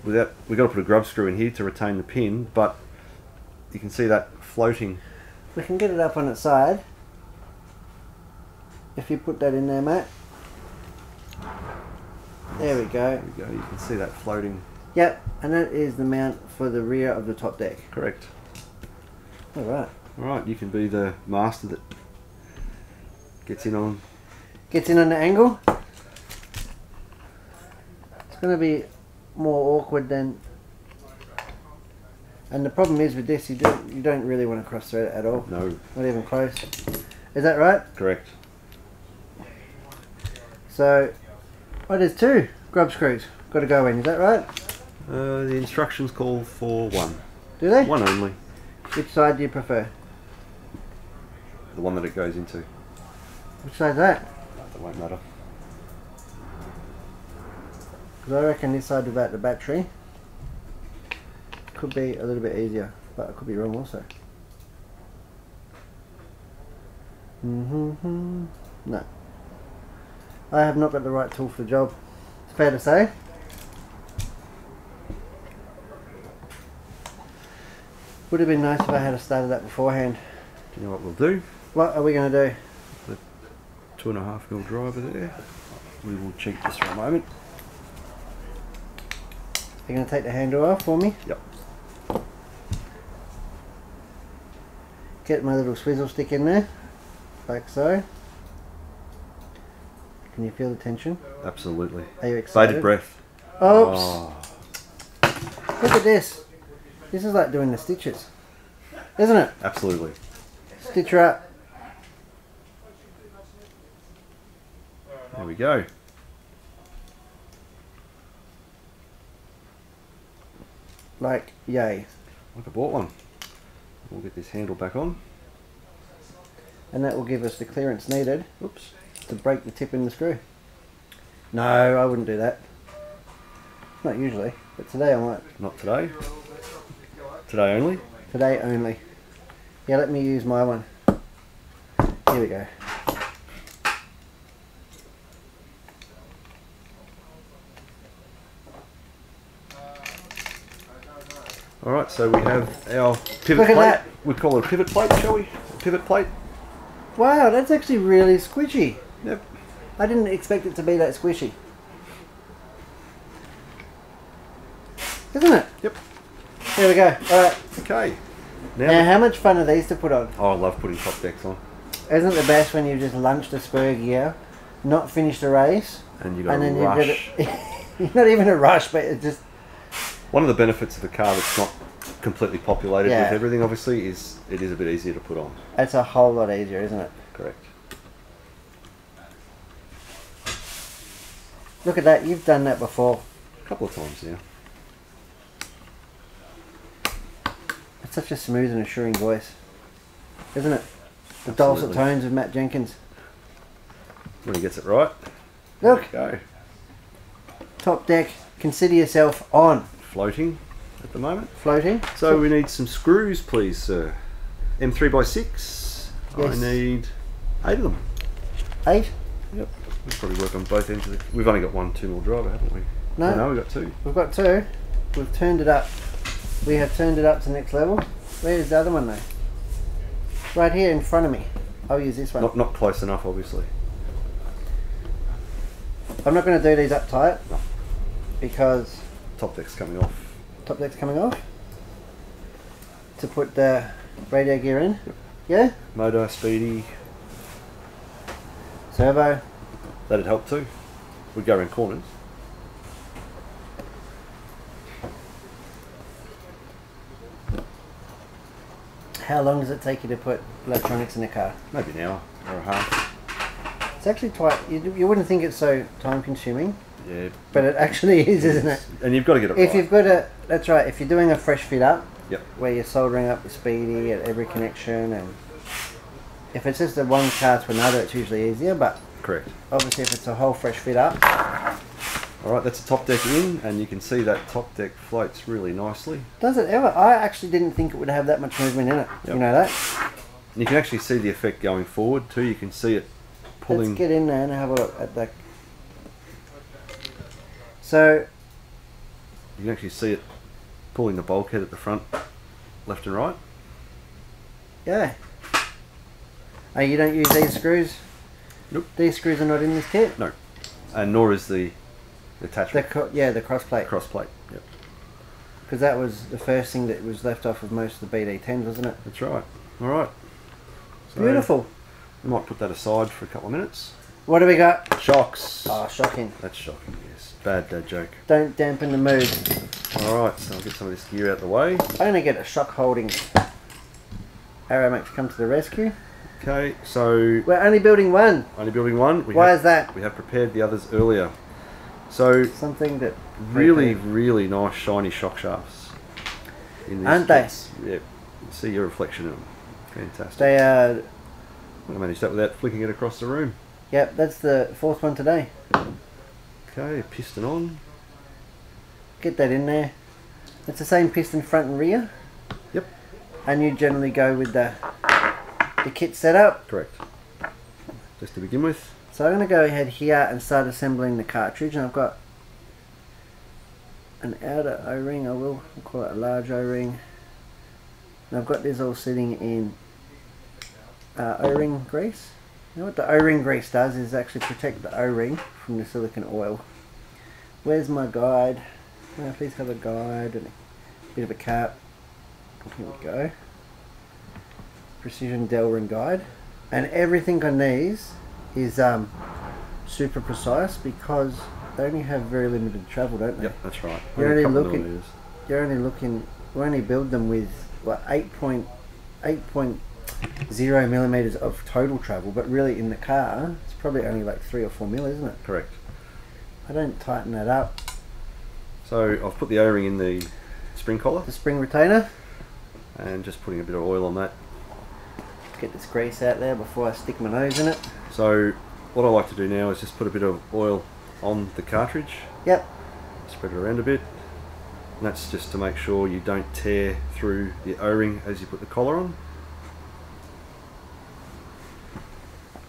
we've got to put a grub screw in here to retain the pin, but you can see that floating. We can get it up on its side. If you put that in there, Matt. There we go. There we go. You can see that floating. Yep, and that is the mount for the rear of the top deck. Correct. Alright. Alright, you can be the master that gets in on the angle. It's going to be more awkward than... And the problem is with this, you don't really want to cross thread it at all. No. Not even close. Is that right? Correct. So, there's 2 grub screws got to go in, is that right? The instructions call for 1. Do they? 1 only. Which side do you prefer? The one that it goes into. Which side's that? That won't matter. Because I reckon this side without the battery could be a little bit easier, but I could be wrong also. No. I have not got the right tool for the job. It's fair to say. Would have been nice if I had started that beforehand. Do you know what we'll do? What are we going to do? The 2.5mm driver there. We will check just for a moment. You're going to take the handle off for me? Yep. Get my little swizzle stick in there, like so. Can you feel the tension? Absolutely. Are you excited? Bated breath. Oops! Oh. Look at this. This is like doing the stitches, isn't it? Absolutely. Stitch her up. There we go. Like, yay. Like I bought one. We'll get this handle back on. And that will give us the clearance needed Oops. to break the tip in the screw. No, I wouldn't do that. Not usually, but today I might. Not today. Today only. Today only. Yeah, let me use my one. Here we go. Alright, so we have our pivot Look at plate. that. We call it a pivot plate, shall we? A pivot plate. Wow, that's actually really squishy. Yep. I didn't expect it to be that squishy. Isn't it? Yep. There we go. Alright. Okay. Now, how much fun are these to put on? Oh, I love putting top decks on. Isn't it the best when you've just lunched a spur gear, not finished a race, And you got and to then rush. you've got to, not even a rush, but it's just... One of the benefits of a car that's not completely populated Yeah. with everything, obviously, is it is a bit easier to put on. It's a whole lot easier, isn't it? Correct. Look at that, you've done that before. A couple of times now. It's such a smooth and assuring voice, isn't it? The dulcet Absolutely. tones of Matt Jenkins. When he gets it right. Look, There we go. top deck, consider yourself on. Floating at the moment. Floating. So we need some screws, please, sir. M3x6. Yes. I need 8 of them. 8? Yep. We'll probably work on both ends of the... We've only got 1 2mm driver, haven't we? No. Oh, no, we've got 2. We've got 2. We've turned it up. We have turned it up to next level. Where's the other one though? Right here in front of me. I'll use this one. Not close enough, obviously. I'm not going to do these up tight No. because Top deck's coming off. top deck's coming off. To put the radio gear in. Yeah? Motor, speedy. Servo. That'd help too. We'd go around corners. How long does it take you to put electronics in a car? Maybe an hour or a half. It's actually quite, you wouldn't think it's so time consuming. Yeah. But it actually is, isn't it? And you've got to get it right. If you've got a, that's right, if you're doing a fresh fit up, yep, where you're soldering up the speedy at every connection, and if it's just a one car to another, it's usually easier, but correct. Obviously if it's a whole fresh fit up. Alright, that's a top deck in, and you can see that top deck floats really nicely. Does it ever? I actually didn't think it would have that much movement in it. Yep. You know that? And you can actually see the effect going forward too. You can see it pulling. Let's get in there and have a look at that. So you can actually see it pulling the bulkhead at the front, left and right. Yeah. Oh, you don't use these screws? Nope. These screws are not in this kit? No. And nor is the attachment. The cross plate. Cross plate, yep. Because that was the first thing that was left off of most of the BD10s, wasn't it? That's right. Alright. So beautiful. We might put that aside for a couple of minutes. What do we got? Shocks. Oh, shocking. That's shocking, yes. Bad dad joke. Don't dampen the mood. Alright, so I'll get some of this gear out of the way. I'm going to get a shock holding Aeromax come to the rescue. Okay, so we're only building one. Only building one. Why is that? We have prepared the others earlier. So something that really nice shiny shock shafts. In these aren't kits. They? Yeah. You see your reflection in them. Fantastic. They are. I managed that without flicking it across the room. Yep, that's the fourth one today. Okay, piston on. Get that in there. It's the same piston front and rear. Yep. And you generally go with the kit setup. Correct. Just to begin with. So I'm going to go ahead here and start assembling the cartridge, and I've got an outer O-ring, I'll call it a large O-ring, and I've got this all sitting in O-ring grease. You know what the O-ring grease does is actually protect the O-ring from the silicone oil. Where's my guide? Please have a guide and a bit of a cap. Here we go. Precision Delrin guide. And everything on these is super precise because they only have very limited travel, don't they? Yep, that's right. We only build them with what 8.0 millimeters of total travel, but really in the car it's probably only like 3 or 4 mil, isn't it? Correct. I don't tighten that up. So I've put the O-ring in the spring collar. The spring retainer. And just putting a bit of oil on that. Get this grease out there before I stick my nose in it. So what I like to do now is just put a bit of oil on the cartridge. Yep. Spread it around a bit. And that's just to make sure you don't tear through the O-ring as you put the collar on.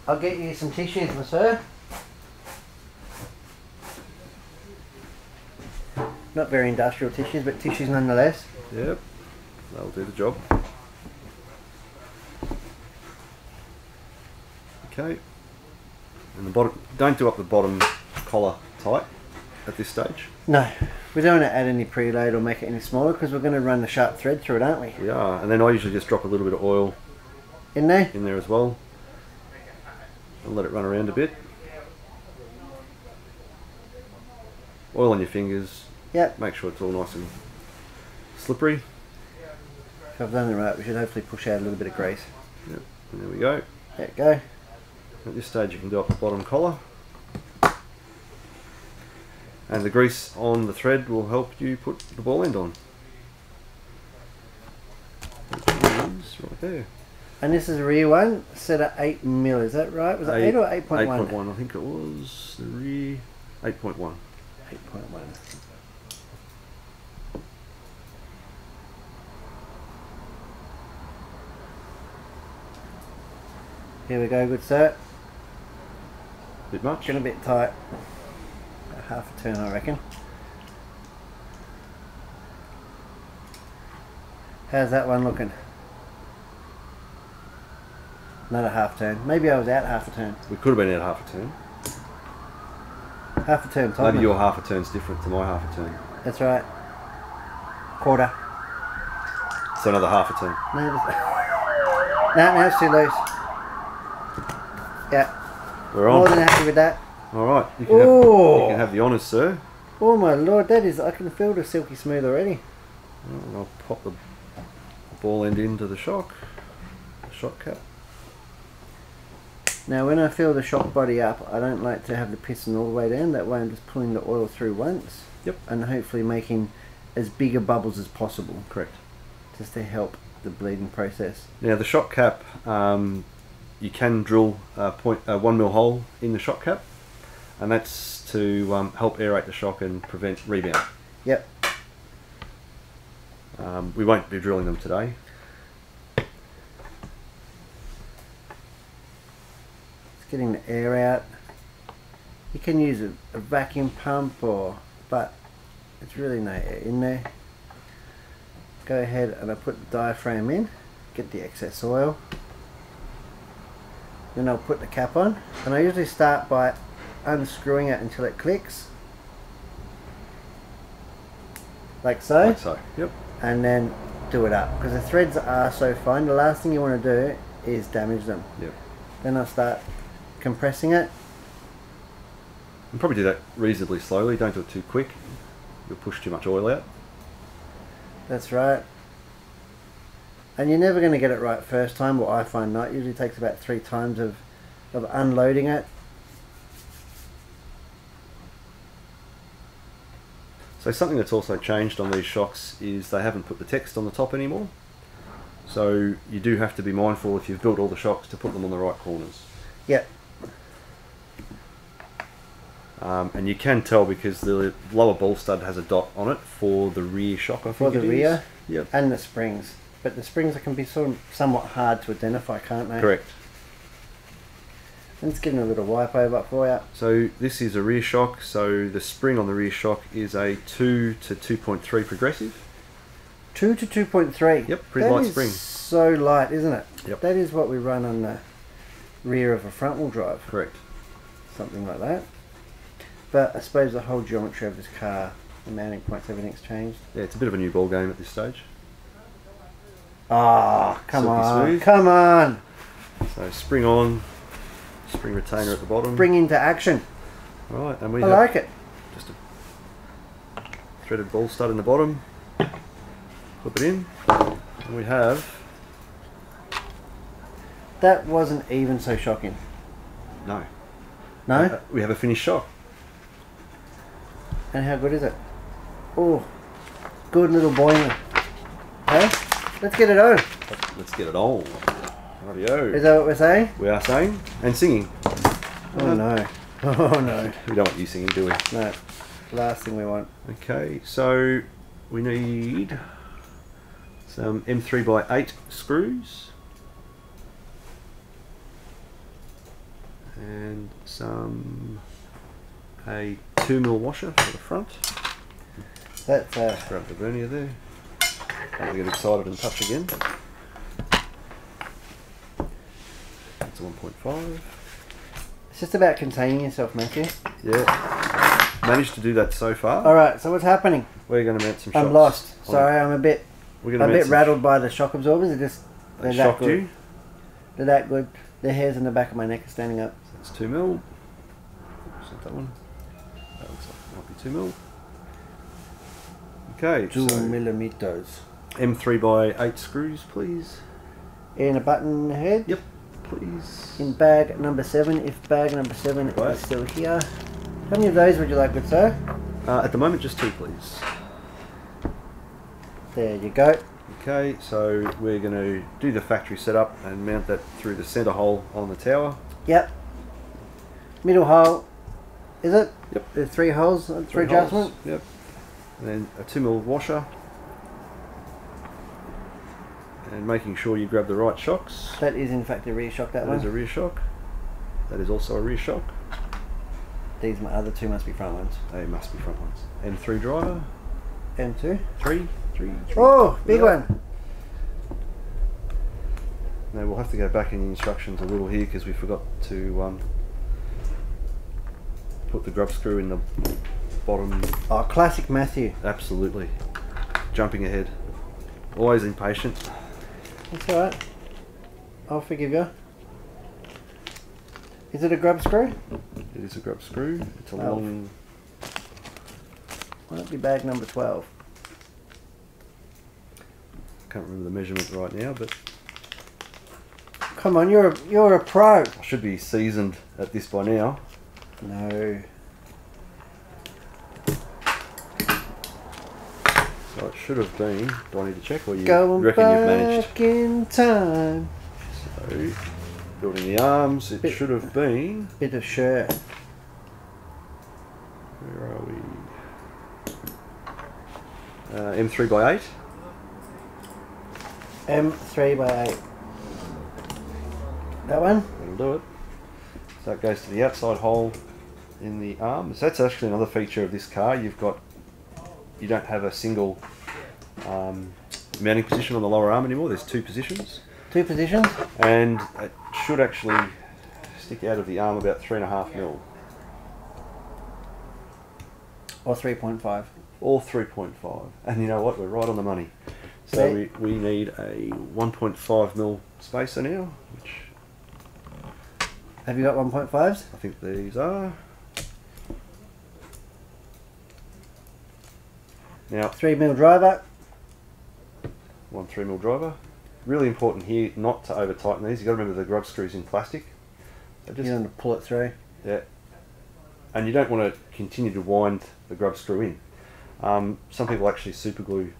I'll get you some tissues, sir. Not very industrial tissues, but tissues nonetheless. Yep, that'll do the job. Okay, and the bottom. Don't do up the bottom collar tight at this stage. No, we don't want to add any preload or make it any smaller because we're going to run the sharp thread through it, aren't we? We are, and then I usually just drop a little bit of oil in there as well, and let it run around a bit. Oil on your fingers. Yep. Make sure it's all nice and slippery. If I've done it right, we should hopefully push out a little bit of grease. Yep, and there we go. There you go. At this stage you can do up the bottom collar. And the grease on the thread will help you put the ball end on. Right there. And this is a rear one, set at 8 mil, is that right? Was it 8 or 8.1? 8.1, I think it was the rear 8.1. 8.1. Here we go, good sir. Bit much? Getting a bit tight. About half a turn, I reckon. How's that one looking? Not a half turn. Maybe I was out half a turn. We could have been out half a turn. Half a turn, Tom. Maybe your half a turn's different to my half a turn. That's right. Quarter. So another half a turn. No, No, it's too loose. Yeah. We're on. More than happy with that. Alright, you can have the honours, sir. Oh my lord, that is, I can feel the silky smooth already. And I'll pop the ball end into the shock cap. Now when I fill the shock body up, I don't like to have the piston all the way down, that way I'm just pulling the oil through once. Yep. And hopefully making as big a bubbles as possible. Correct. Just to help the bleeding process. Now the shock cap, you can drill a 1mm hole in the shock cap, and that's to help aerate the shock and prevent rebound. Yep. We won't be drilling them today. Getting the air out. You can use a vacuum pump, but it's really no air in there. Go ahead and I put the diaphragm in, get the excess oil. Then I'll put the cap on, and I usually start by unscrewing it until it clicks. Like so. Like so, yep. And then do it up, because the threads are so fine. The last thing you want to do is damage them. Yep. Then I'll start compressing it. And probably do that reasonably slowly, don't do it too quick. You'll push too much oil out. That's right. And you're never going to get it right first time, what I find not. It usually takes about 3 times of unloading it. So something that's also changed on these shocks is they haven't put the text on the top anymore. So you do have to be mindful, if you've built all the shocks, to put them on the right corners. Yep. And you can tell because the lower ball stud has a dot on it for the rear shock, I think. For the rear? Yep. And the springs. But the springs can be somewhat hard to identify, can't they? Correct. Let's give them a little wipe over for you. So this is a rear shock, so the spring on the rear shock is a 2 to 2.3 progressive. 2 to 2.3. Yep, pretty light spring. So light, isn't it? Yep. That is what we run on the rear of a front wheel drive. Correct. Something like that. But I suppose the whole geometry of this car, the mounting points, everything's changed. Yeah, it's a bit of a new ball game at this stage. Ah, oh, come Silky on, smooth. come on. So spring on, spring retainer at the bottom. Spring into action. Right, and we I have like it. just a threaded ball stud in the bottom. Flip it in, and we have... That wasn't even so shocking. No. No? We have a finished shock. And how good is it? Oh, good little boiler. Hey, let's get it on. Let's get it on. Rightio. Is that what we're saying? We are saying and singing. Oh no. Oh no. We don't want you singing, do we? No. Last thing we want. Okay, so we need some M3x8 screws and a 2mm washer for the front. That's Grab the vernier there. Don't get excited and touch again. That's a 1.5. it's just about containing yourself, Matthew. Yeah. Managed to do that so far. Alright, so what's happening? We're going to mount some shocks. I'm lost. Sorry, I'm a bit rattled by the shock absorbers. They're that good. You? They're that good. The hairs in the back of my neck are standing up. So that's 2mm. Set that one. That looks like it might be 2mm. Okay, 2 millimeters. M3x8 screws, please. In a button head. Yep, please. In bag number 7, if bag number 7 is still here. How many of those would you like, good sir? At the moment, just 2, please. There you go. Okay, so we're going to do the factory setup and mount that through the centre hole on the tower. Yep. Middle hole. Is it? Yep. There's 3 holes for adjustment. Yep. And then a 2mm washer. And making sure you grab the right shocks. That is in fact a rear shock, that one. That is a rear shock. That is also a rear shock. These other 2 must be front ones. They must be front ones. M3 driver. M2. 3. Oh, big one. Now we'll have to go back in the instructions a little here because we forgot to put the grub screw in the bottom. Oh, classic Matthew. Absolutely. Jumping ahead. Always impatient. That's alright. I'll forgive you. Is it a grub screw? It is a grub screw. It's a long... Might be bag number 12. Can't remember the measurement right now, but... Come on, you're a pro. I should be seasoned at this by now. No. So it should have been... Do I need to check, or you Going reckon you've managed? back in time. So, building the arms, it should have been... Bit of shirt. Where are we? M3 by 8. M3 by 8. That one? That'll do it. So that goes to the outside hole in the arms. That's actually another feature of this car. You don't have a single mounting position on the lower arm anymore. There's 2 positions. 2 positions? And it should actually stick out of the arm about 3.5 mil. Or 3.5. Or 3.5. And you know what? We're right on the money. So we need a 1.5 mil spacer now, which... Have you got 1.5s? I think these are. Now 3 mil driver. 1 3 mil driver. Really important here not to over tighten these. You've got to remember the grub screws in plastic. You don't want to pull it through. Yeah. And you don't want to continue to wind the grub screw in. Some people actually super glue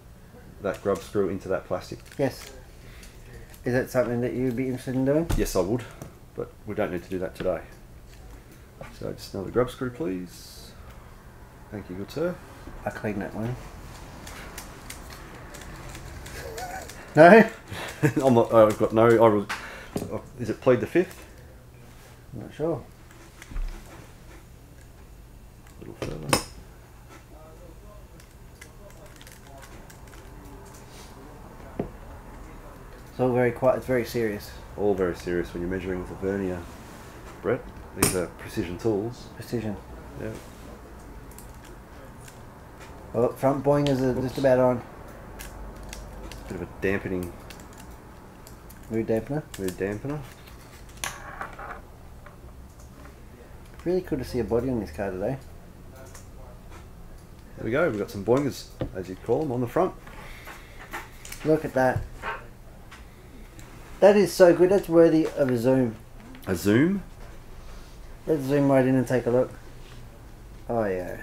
that grub screw into that plastic. Yes. Is that something that you'd be interested in doing? Yes, I would, but we don't need to do that today. So just another grub screw, please. Thank you, good sir. I cleaned that one. No? I'm not, I've got no... is it plead the 5th? I'm not sure. A little further. It's all very quiet. It's very serious. All very serious when you're measuring with a vernier, Brett. These are precision tools. Precision. Yeah. Well, front boingers are just about on. Bit of a dampening. Mood dampener. Mood dampener. Really cool to see a body on this car today. There we go. We've got some boingers, as you call them, on the front. Look at that. That is so good. That's worthy of a zoom. A zoom? Let's zoom right in and take a look. Oh yeah.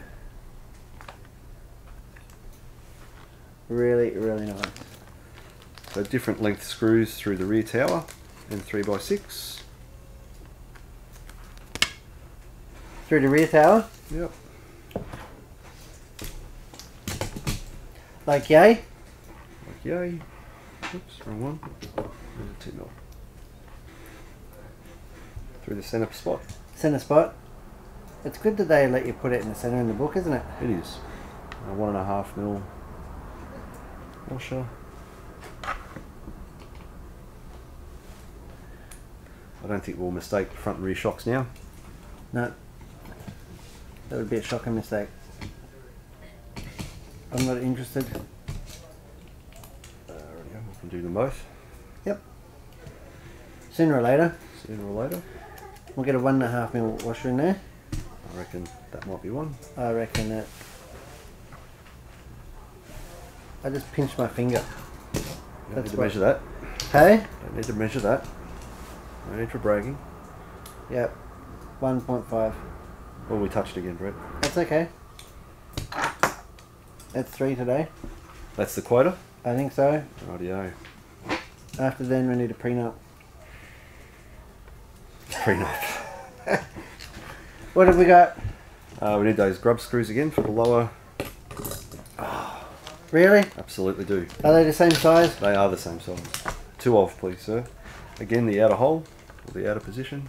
Really, really nice. So different length screws through the rear tower and 3x6. Through the rear tower? Yep. Like yay? Like yay. Oops, wrong one. There's a 2 mil. Through the centre spot. Centre spot. It's good that they let you put it in the centre in the book, isn't it? It is. A 1.5 mil washer. I don't think we'll mistake front and rear shocks now. No. That would be a shocking mistake. I'm not interested. We can do them both. Yep. Sooner or later. Sooner or later. We'll get a 1.5 mil washer in there. I reckon that might be one. I reckon that. I just pinched my finger. You don't need to measure that. Hey? Don't need to measure that. No need for bragging. Yep. 1.5. Oh, we touched again, Brett. That's okay. That's 3 today. That's the quota? I think so. Rightio. After then we need a prenup. Prenup. What have we got? We need those grub screws again for the lower. Really? Absolutely do. Are they the same size? They are the same size. 2 of, please, sir. Again, the outer hole, or the outer position.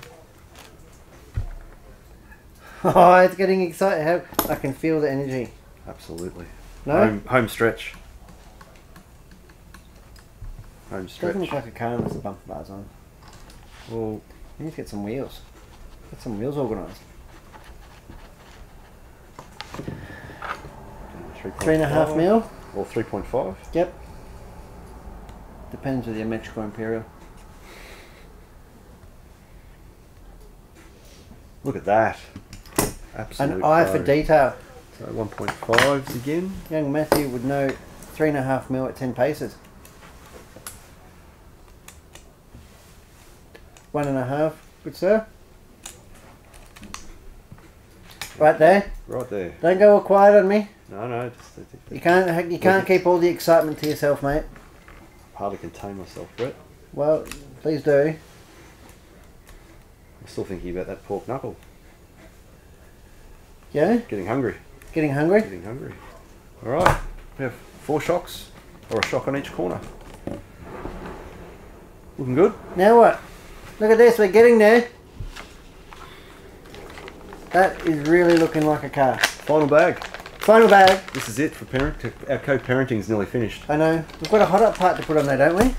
Oh, it's getting excited. I can feel the energy. Absolutely. No? Home stretch. Home stretch. Doesn't look like a car unless the bumper bar's on. Well, You need to get some wheels. Get some wheels organised. 3.5 mil? Or 3.5. Yep. Depends with your metrical imperial. Look at that. Absolute An eye for detail. So 1.5s again. Young Matthew would know 3.5 mil at 10 paces. 1.5, good sir. Right there. Right there. Don't go all quiet on me. No, just You can't keep all the excitement to yourself, mate. hardly contain myself, Brett. Well, please do. I'm still thinking about that pork knuckle. Yeah? Getting hungry. Getting hungry? Getting hungry. Alright, we have 4 shocks, or a shock on each corner. Looking good. Now what? Look at this, we're getting there. That is really looking like a car. Final bag. Final bag. This is it for our co-parenting is nearly finished. I know. We've got a hot up part to put on there, don't we?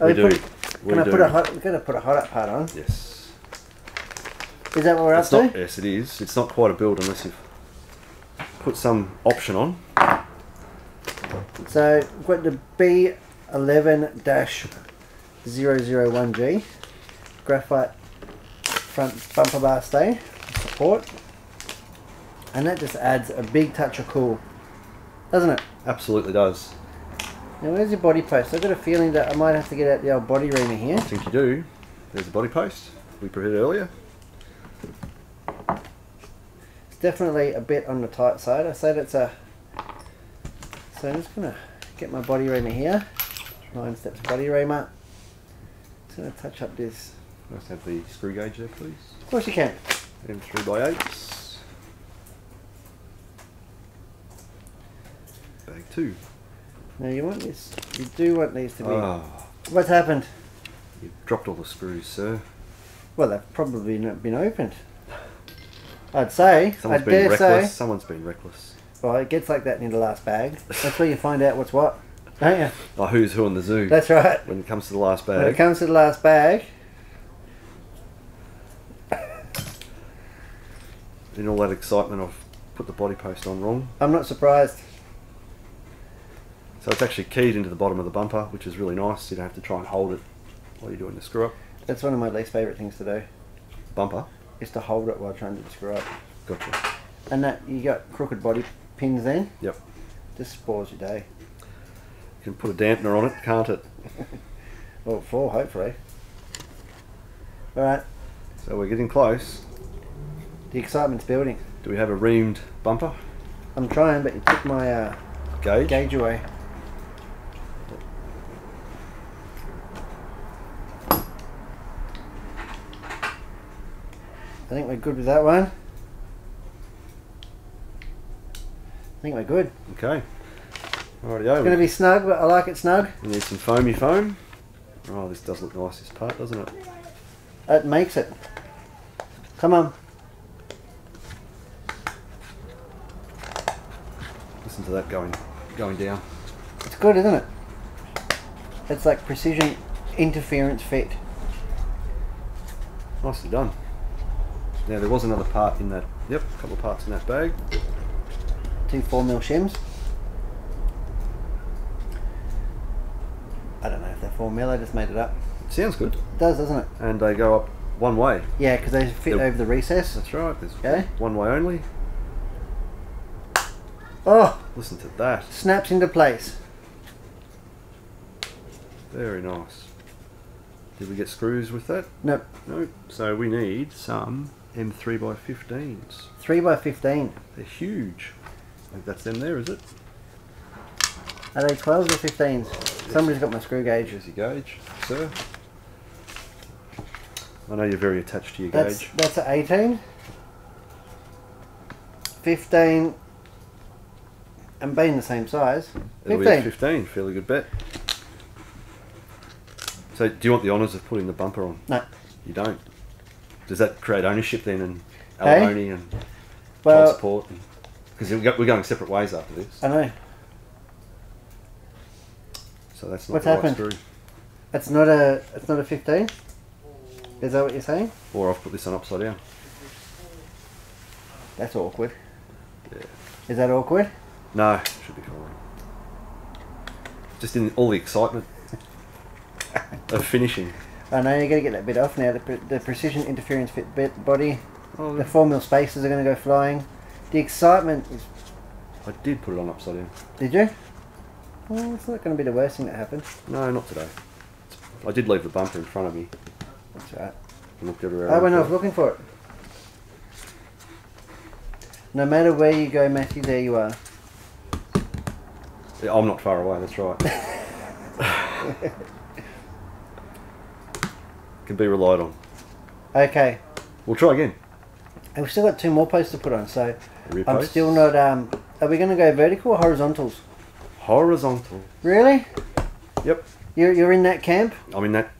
Oh, We do. We're going to put a hot up part on. Yes. Is that what we're up to? Yes, it is. It's not quite a build unless you've put some option on. So we've got the B11-001G graphite front bumper bar stay support, and that just adds a big touch of cool, doesn't it? Absolutely does. Now where's your body post? I've got a feeling that I might have to get out the old body reamer here. I think you do. There's a body post we prepared earlier. It's definitely a bit on the tight side. I said it's a... So I'm just going to get my body reamer here. 9 steps body reamer. Just going to touch up this. Let's have the screw gauge there, please. Of course you can. And 3x8s. Bag 2. Now you want this, you do want these to be... Oh, What's happened? you've dropped all the screws, sir. Well, they've probably not been opened. I'd say. Someone's I been dare reckless. say. Someone's been reckless. Well, it gets like that in the last bag. That's where you find out what's what, don't you? Oh, who's who in the zoo? That's right. When it comes to the last When it bag. comes to the last bag, In all that excitement, I've put the body post on wrong. I'm not surprised. So it's actually keyed into the bottom of the bumper, which is really nice. You don't have to try and hold it while you're doing the screw up. That's one of my least favourite things to do, Bumper. is to hold it while trying to screw up. Gotcha. And that, you got crooked body pins then, Yep. just spoils your day. You can put a dampener on it, can't it? Well, 4 hopefully. Alright, So we're getting close. the excitement's building. Do we have a reamed bumper? I'm trying, but you took my Gauge? gauge away. I think we're good with that one. I think we're good. Okay. Alrighty, It's going to be snug, but I like it snug. We need some foamy foam. Oh, this does look nice, this part, doesn't it? It makes it. Come on. Listen to that going down. It's good, isn't it? It's like precision interference fit. Nicely done. Now there was another part in that. Yep, a couple of parts in that bag. 2 4mm shims. I don't know if they're 4mm, I just made it up. Sounds good. It does, doesn't it? And they go up one way. Yeah, because they fit over the recess. That's right. There's Okay. one way only. Oh, Listen to that. snaps into place. Very nice. Did we get screws with that? Nope. No. So we need some M3x15s. 3x15. They're huge. I think that's them there, is it? Are they 12s or 15s? Somebody's got my screw gauge. Here's your gauge, sir. I know you're very attached to your That's gauge. that's an 18. 15. And being the same size. It'll be a 15, fairly good bet. So do you want the honours of putting the bumper on? No. You don't? Does that create ownership then and Hey? alimony and Well, child support? Because we're going separate ways after this. I know. So that's not What's the right happened? screw. It's not a 15? Is that what you're saying? Or I've put this on upside down. That's awkward. Yeah. Is that awkward? No, should be fine. Just in all the excitement of finishing. I know, you're going to get that bit off now. The precision interference fit bit body. Oh, The 4mm spacers are going to go flying. The excitement is... I did put it on upside down. Did you? Well, it's not going to be the worst thing that happened. No, not today. I did leave the bumper in front of me. That's right. And looked everywhere. I went off looking for it. No matter where you go, Matthew, there you are. Yeah, I'm not far away, that's right. Can be relied on. Okay. We'll try again. And we've still got 2 more posts to put on, so Rear I'm posts. still not... are we going to go vertical or horizontals? Horizontal. Really? Yep. You're in that camp? I'm in that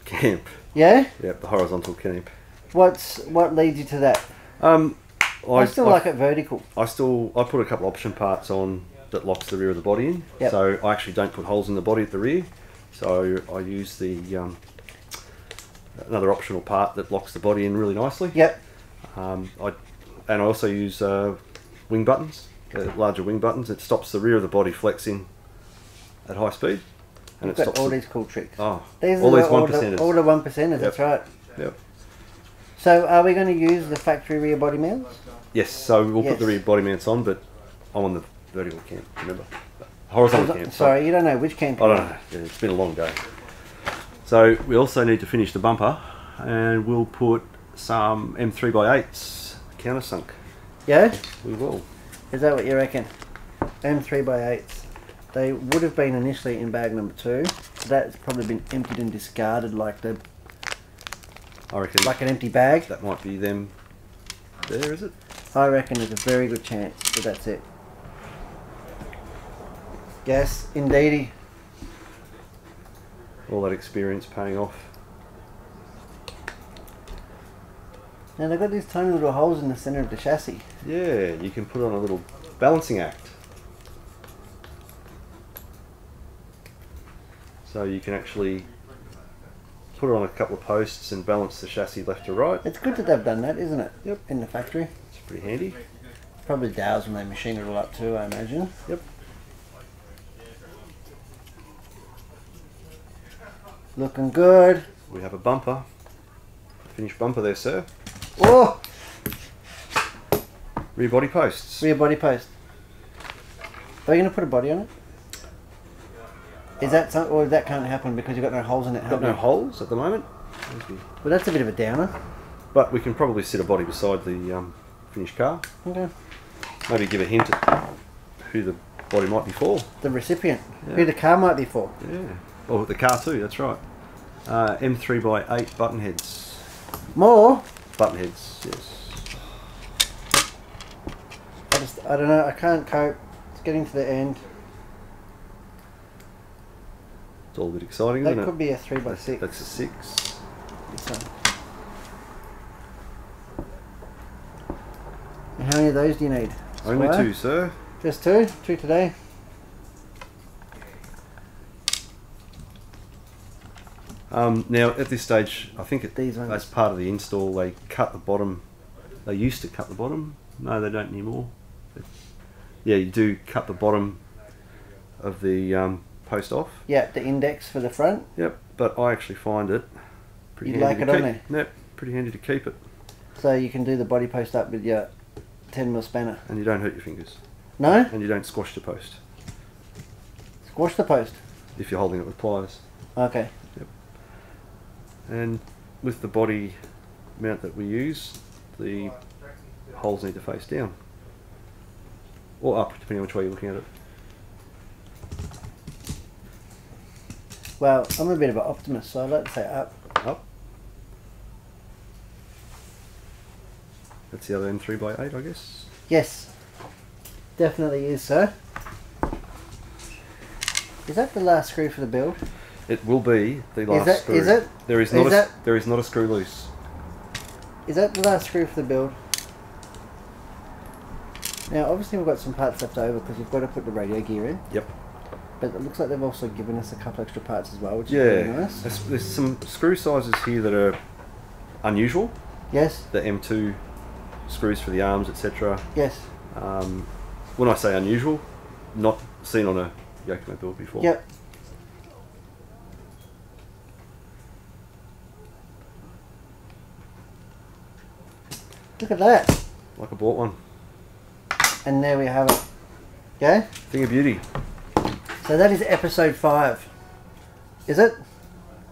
camp. Yeah? Yep, the horizontal camp. What leads you to that? I still like it vertical. I put a couple option parts on that locks the rear of the body in. Yep. So I actually don't put holes in the body at the rear. So I use the another optional part that locks the body in really nicely. Yep. I also use wing buttons, larger wing buttons. It stops the rear of the body flexing at high speed. And You've it got stops all these cool tricks. Oh, These all are these 1%ers. all the 1%ers, that's right. Yep. So are we going to use the factory rear body mounts? Yes, so we'll put the rear body mounts on, but I'm on the vertical camp, remember? Horizontal camp. Sorry, you don't know which camp. I don't know. Yeah, it's been a long day. So we also need to finish the bumper, and we'll put some M3x8s countersunk. Yeah? We will. Is that what you reckon? M3x8s. They would have been initially in bag number 2. That's probably been emptied and discarded like I reckon. like an empty bag. That might be them. There, is it? I reckon there's a very good chance that that's it. Yes, indeedy. All that experience paying off. Now they've got these tiny little holes in the centre of the chassis. Yeah, you can put on a little balancing act. So you can actually put it on a couple of posts and balance the chassis left to right. It's good that they've done that, isn't it? Yep. In the factory. It's pretty handy. Probably Dow's when they machine it all up too, I imagine. Yep. Looking good. We have a bumper. Finished bumper there, sir. Oh! Rear body posts. Rear body post. Are you going to put a body on it? Is that something, or that can't happen because you've got no holes in it? Got no holes at the moment. Well, that's a bit of a downer. But we can probably sit a body beside the finished car. Okay. Maybe give a hint at who the body might be for. The recipient. Yeah. Who the car might be for. Yeah. Oh, the car too, that's right. M3x8 button heads. More? Button heads, yes. I don't know, I can't cope. It's getting to the end. It's all a bit exciting, That isn't it? could be a 3x6. That's a 6. This one. And how many of those do you need? Only Squire? 2, sir. Just 2? 2 today? Now, at this stage, I think These ones. as part of the install, they cut the bottom. They used to cut the bottom. No, they don't anymore. Yeah, you do cut the bottom of the post off. Yeah, the index for the front. Yep, but I actually find it pretty You'd handy like to it keep. on there? Yep, pretty handy to keep it. So you can do the body post up with your 10mm spanner. And you don't hurt your fingers. No? And you don't squash the post Squash the post. if you're holding it with pliers. Okay. And with the body mount that we use, the holes need to face down. Or up, depending on which way you're looking at it. Well, I'm a bit of an optimist, so I'd like to say up. Up. That's the other M3x8, I guess. Yes. Definitely is, sir. Is that the last screw for the build? It will be the last screw. Is it? There is not a screw loose. Is that the last screw for the build? Now, obviously we've got some parts left over because we've got to put the radio gear in. Yep. But it looks like they've also given us a couple extra parts as well, which Yeah. is really nice. There's some screw sizes here that are unusual. Yes. The M2 screws for the arms, etc. Yes. When I say unusual, not seen on a YOKOMO build before. Yep. Look at that. Like I bought one. And there we have it. Okay? Thing of beauty. So that is episode 5. Is it?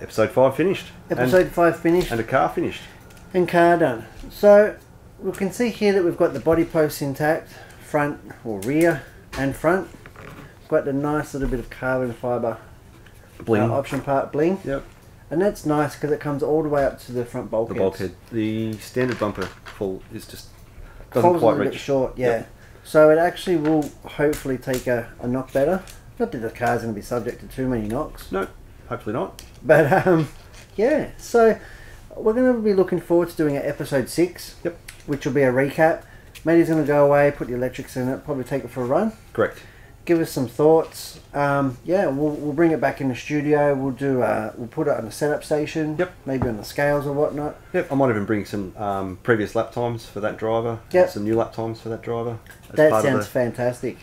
Episode 5 finished. Episode 5 finished. And a car finished. And car done. So we can see here that we've got the body posts intact, front or rear and front. Got the nice little bit of carbon fibre Bling. option part bling. Yep. And that's nice because it comes all the way up to the front bulkhead. The bulkhead. The standard bumper full is just doesn't Falls quite a little reach. bit short, yeah. Yep. So it actually will hopefully take a knock better. Not that the car's going to be subject to too many knocks. No, hopefully not. But yeah, so we're going to be looking forward to doing an episode 6. Yep. Which will be a recap. Matty's going to go away, put the electrics in it, probably take it for a run. Correct. Give us some thoughts. Yeah, we'll bring it back in the studio. We'll do we'll put it on the setup station. Yep. Maybe on the scales or whatnot. Yep. I might even bring some previous lap times for that driver. Yep. Some new lap times for that driver. As That part sounds of fantastic.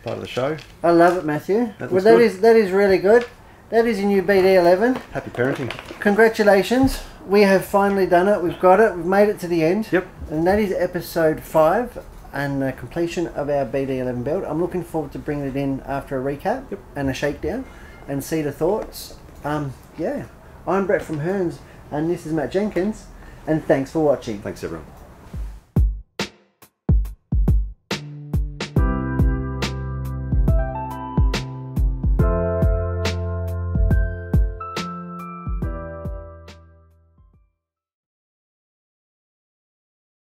part of the show. I love it, Matthew. That Well, looks good. that is really good. That is your new BD11. Happy parenting. Congratulations. We have finally done it. We've got it. We've made it to the end. Yep. And that is episode 5 and the completion of our BD11 build. I'm looking forward to bringing it in after a recap and a shakedown and see the thoughts. Yeah. I'm Brett from Hearns and this is Matt Jenkins and thanks for watching. Thanks everyone.